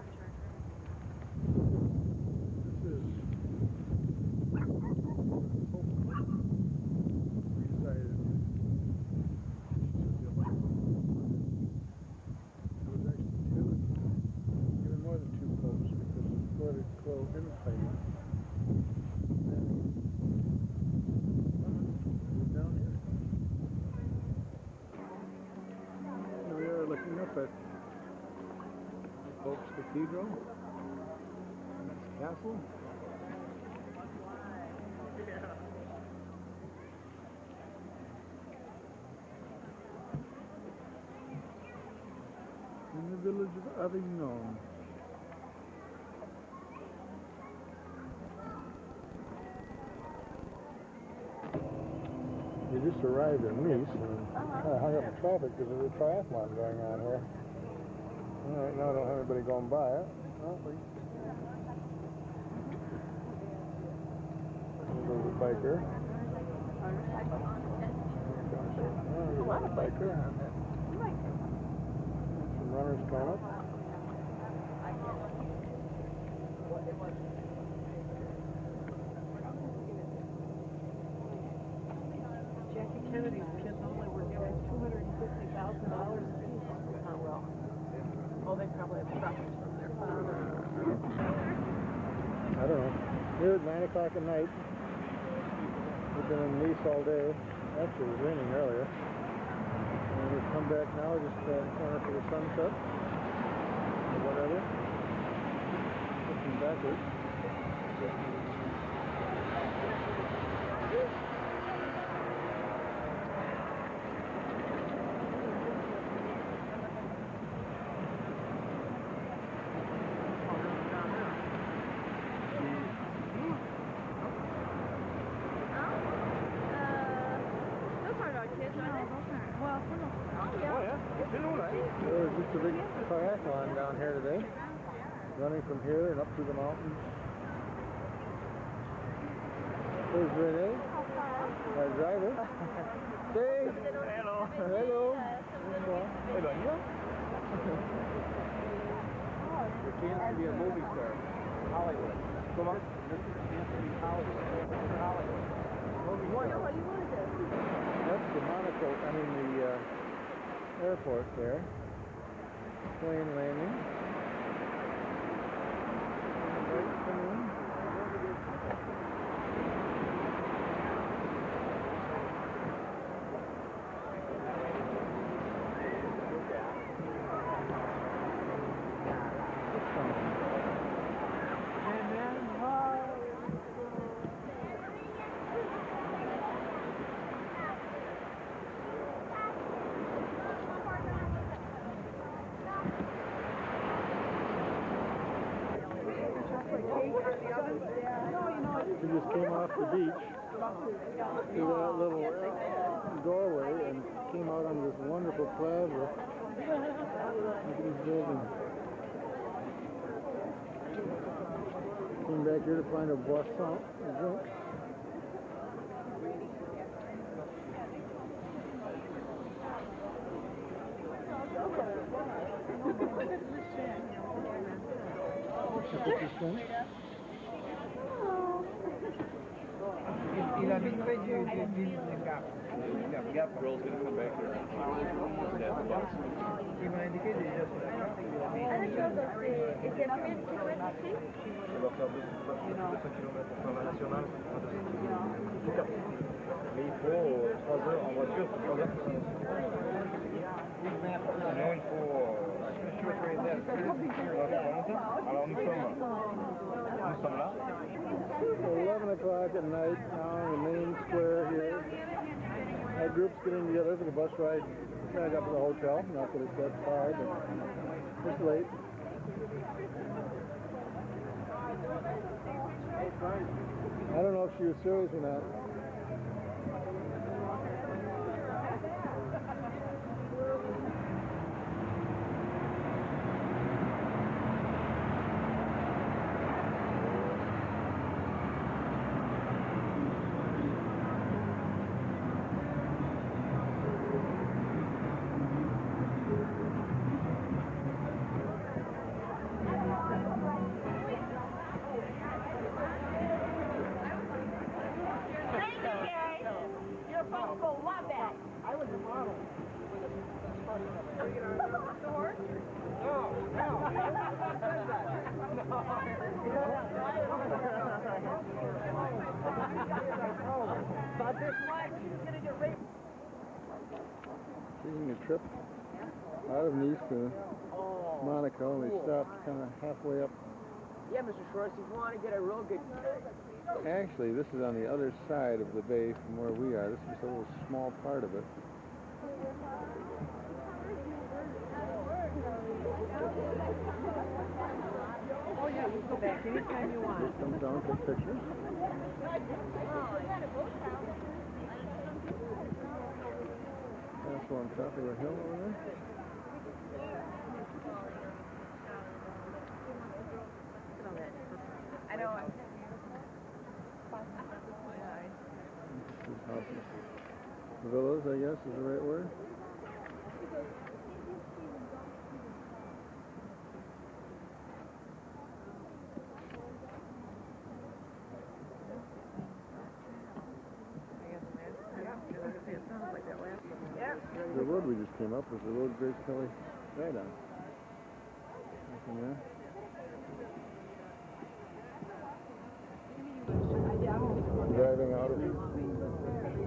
At the Pope's Cathedral, and its castle. In the village of Avignon. We just arrived in Nice and kind of hung up in traffic because there's a triathlon going on here. Alright, now I don't have anybody going by it. Oh, there's a biker. There's a biker. Some runners coming. Jackie Kennedy's kids only were given $250,000 in well. Oh, they probably have properties from their father. I don't know. Here at 9 o'clock at night. We've been in Nice all day. Actually, it was raining earlier. And we've come back now, just corner for the sunset. Or whatever. Looking backwards. There was just a big triathlon down here today, running from here and up through the mountains. There's Renee, our driver. Say hello. Hello. Hello. Your chance to be a movie star. Hollywood. Come on. This is a chance to be Hollywood. Hollywood. What do you want to do? That's the Monaco, the airport there. Plane landing. We just came off the beach through that little doorway and came out on this wonderful plaza. Look at these buildings. Came back here to find a boisson, a drink. Il habiterait du Gap. Gap. Girl's gonna come back here. Il m'a indiqué déjà sur la carte. Elle va faire 200 km sur la nationale. Mais il faut 3 heures en voiture, 3 heures pour sinon il faut... Alors nous sommes là. 11 o'clock at night now in the main square here. Our group's getting together for the bus ride back up to the hotel. Not that it's that far, but it's late. I don't know if she was serious or not. Taking a trip out of Nice to Monaco, and we stopped kind of halfway up. Yeah, Mr. Schwartz, if you want to get a real good... Actually, this is on the other side of the bay from where we are. This is a little small part of it. Oh, yeah, you can go back anytime you want. Just come down, take pictures. That's on top of the hill over there. Villas, I guess, is the right word. The road we just came up was the road Grace Kelly died on. Nothing there. Driving out of,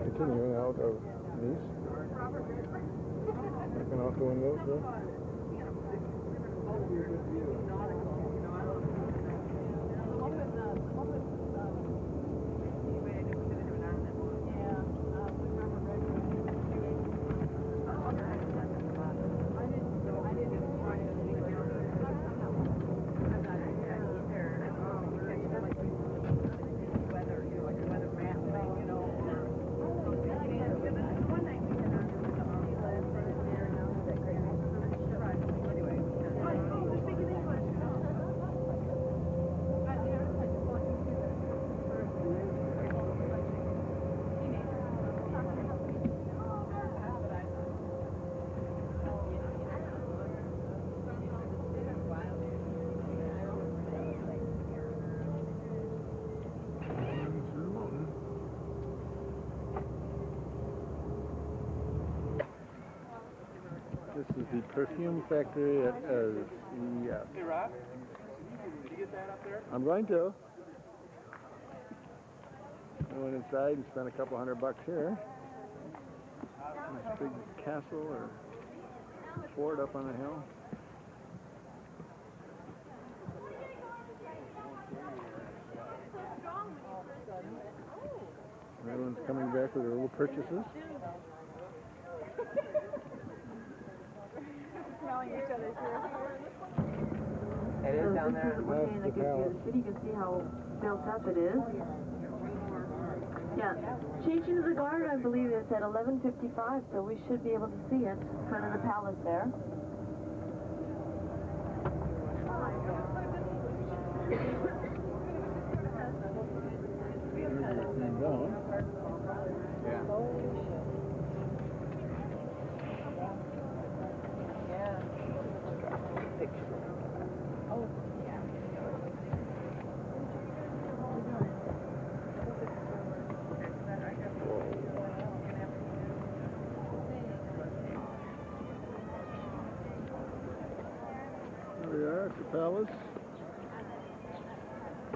continuing out of Nice. Looking out the windows there. This is the perfume factory at yes. Hey, Rob, did you get that up there? I'm going to. I went inside and spent a couple $100 here. Nice big castle or fort up on the hill. Everyone's coming back with their little purchases. It is down there. Looking at the city, you can see how built up it is. Yeah, changing to the guard, I believe it's at 11:55, so we should be able to see it in front of the palace there. There we are at the palace.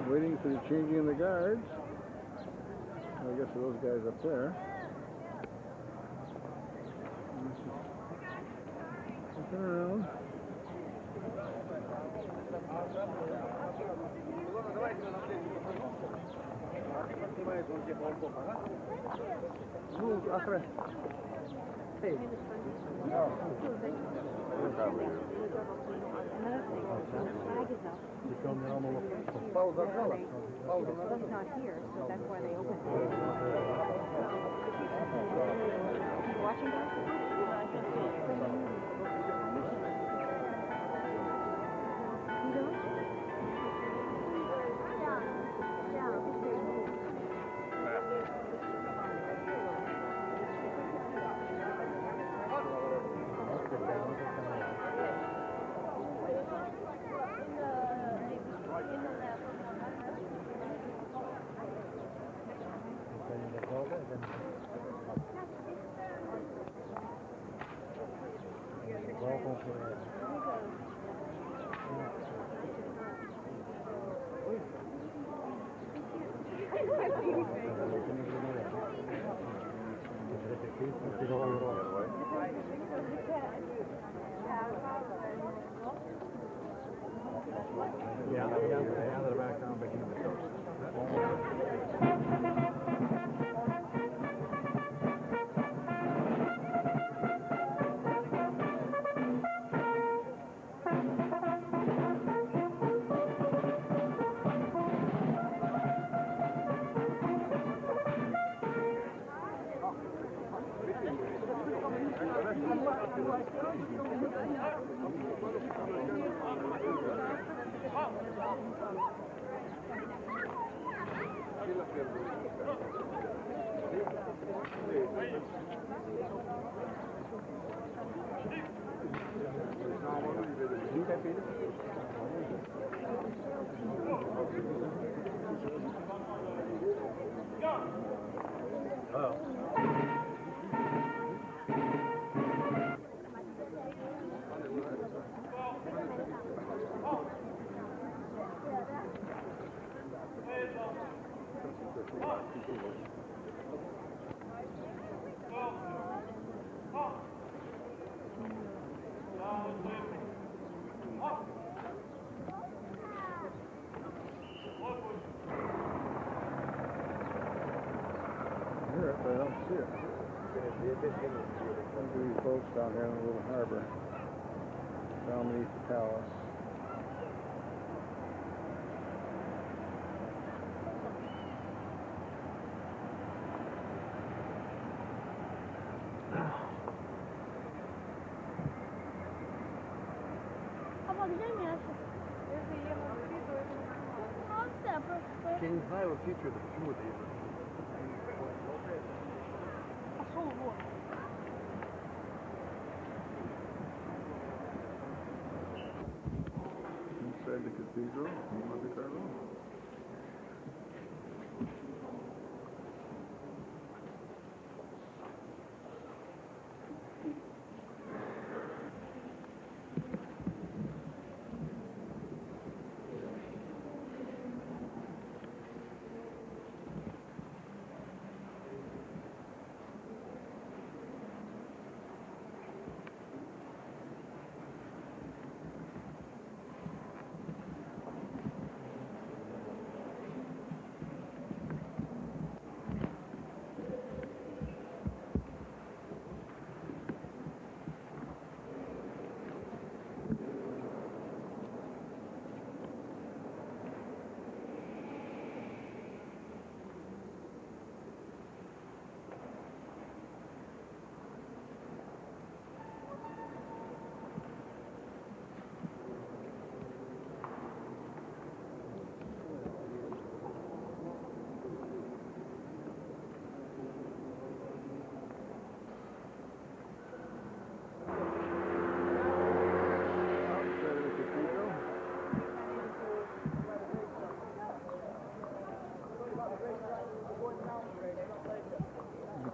Waiting for the changing of the guards. I guess those guys up there. Looking around. Hey. That's not here, so that's why they opened it. Watching Yeah, out of the background, making the toast. Oh. Hear it, but I don't see it. Maybe these boats down here in the little harbor, down beneath the palace. Can you have a picture of the view of these? Inside the cathedral, Monte Carlo.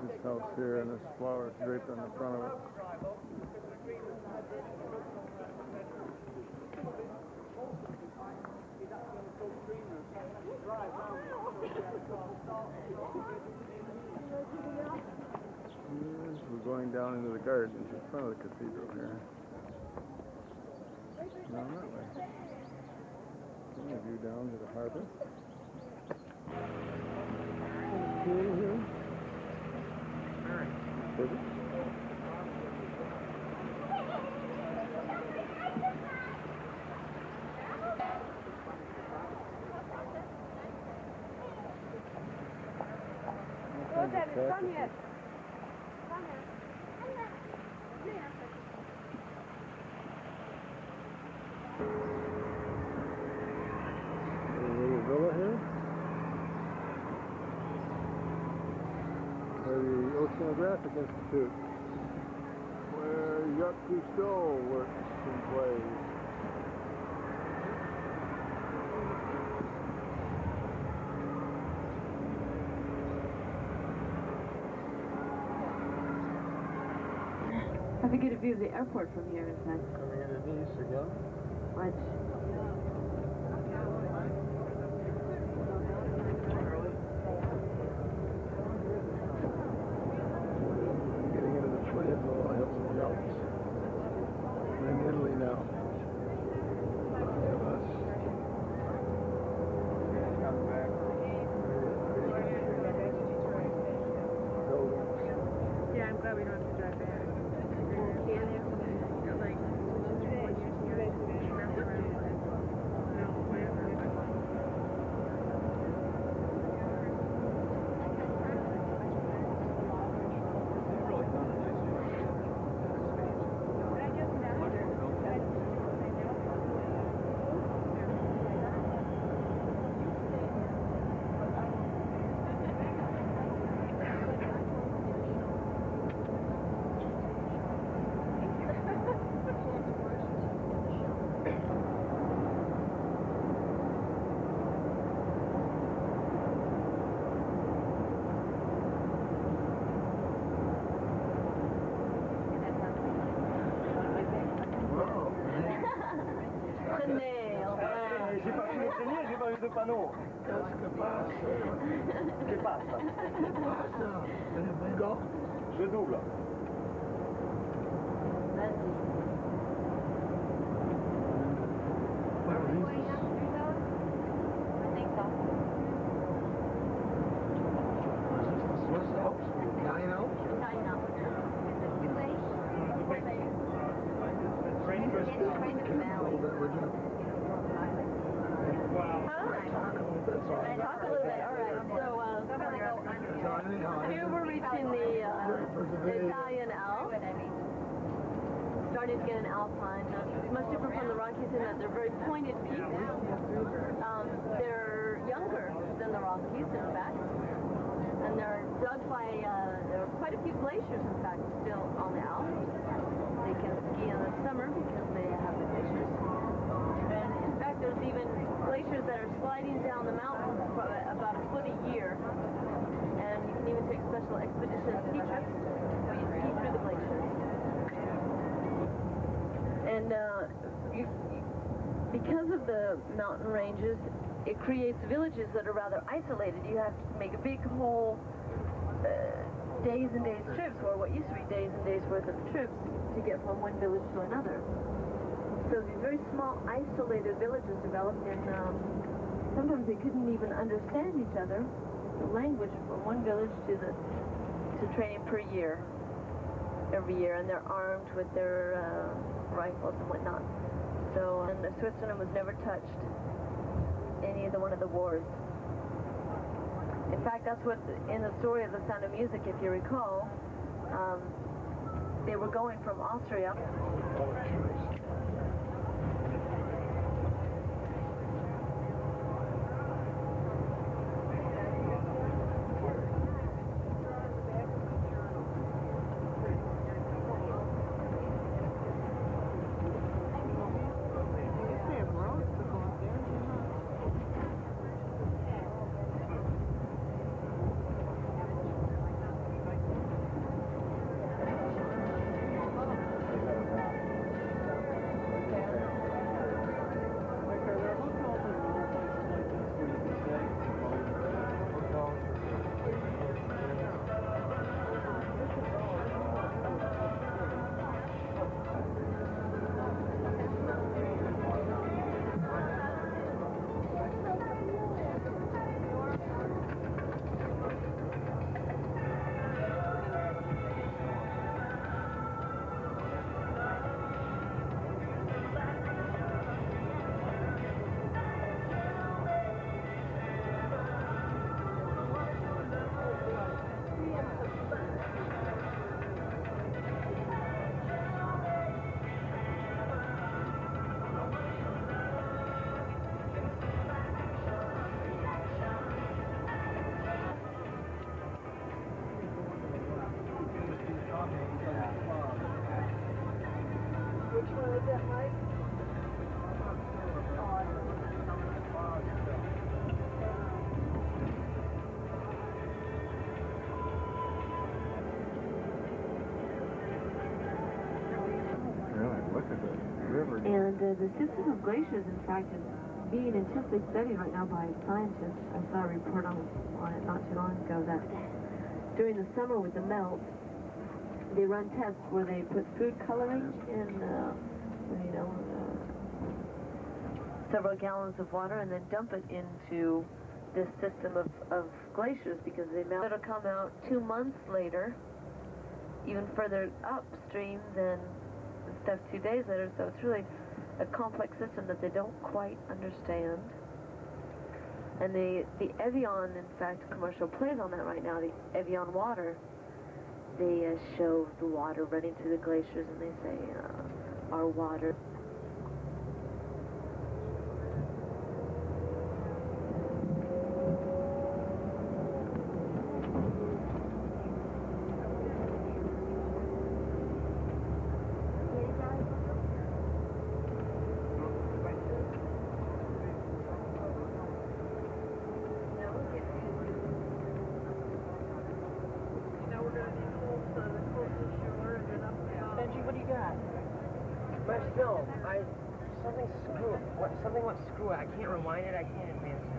This house here, and this flower is draped on the front of it. We're going down into the gardens in front of the cathedral here. Down that way. Then a view down to the harbor. Cool here. Perfect. Go, David, come here. Come here. A little villa here. Or the Oceanographic Institute, where Jacques Cousteau works and plays. I think get a view of the airport from here is nice. Coming into Nice again. What? Getting into the foothills of the Alps. We're in Italy now. Look at us. Buildings. Yeah, I'm glad we don't have to drive there. panneau. ¿Qué pasa? Je double. Talk a little bit. All right. So here we're reaching the Italian Alps. Starting to get an alpine. Much different from the Rockies in that they're very pointed peaks. They're younger than the Rockies, in fact. And they're dug by, there are quite a few glaciers, in fact, still on the Alps. They can ski in the summer because they have the glaciers. And in fact, there's even glaciers that are sliding down the mountain for about a foot a year. And you can even take special expedition ski trips where you ski through the glaciers. And because of the mountain ranges, it creates villages that are rather isolated. You have to make a big whole days and days trips, or what used to be days and days worth of trips to get from one village to another. So these very small isolated villages developed, and sometimes they couldn't even understand each other. The language from one village to training per year, every year, and they're armed with their rifles and whatnot. So, and Switzerland was never touched any of one of the wars. In fact, that's what in the story of The Sound of Music, if you recall, they were going from Austria. And the system of glaciers, in fact, is being intensely studied right now by scientists. I saw a report on it not too long ago that during the summer with the melt, they run tests where they put food coloring in, several gallons of water and then dump it into this system of glaciers because they melt. It'll come out 2 months later, even further upstream than the stuff 2 days later. So it's really a complex system that they don't quite understand. And the Evian, in fact, commercial plays on that right now, the Evian water. They show the water running through the glaciers and they say, our water. something screw. What? Something went screw. I can't rewind it. I can't advance it.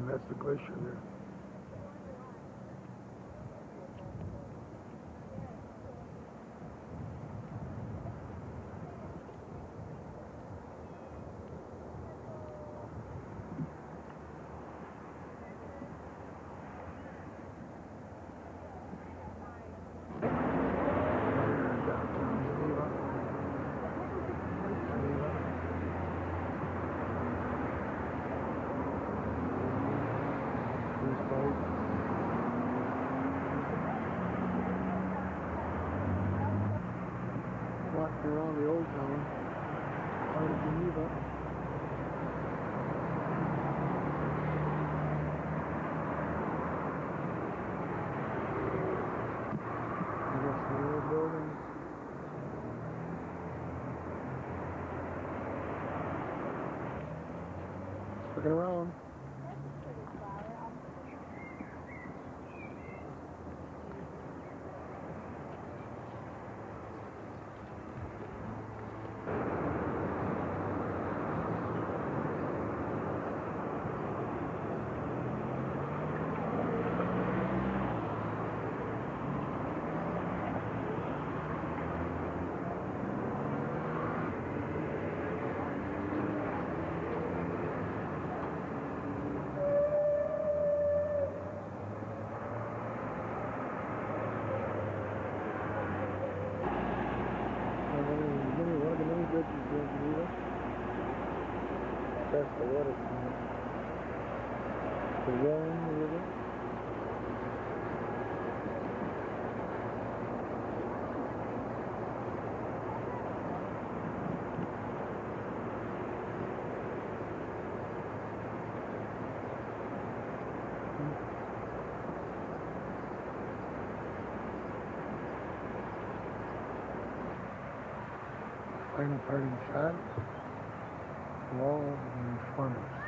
That's the glacier there. Walking around the old town, part of Geneva. I guess the old buildings. Looking around. One of the many bridges in Geneva. That's the water from the Rhone River. Final parting shot. Wall and furnace.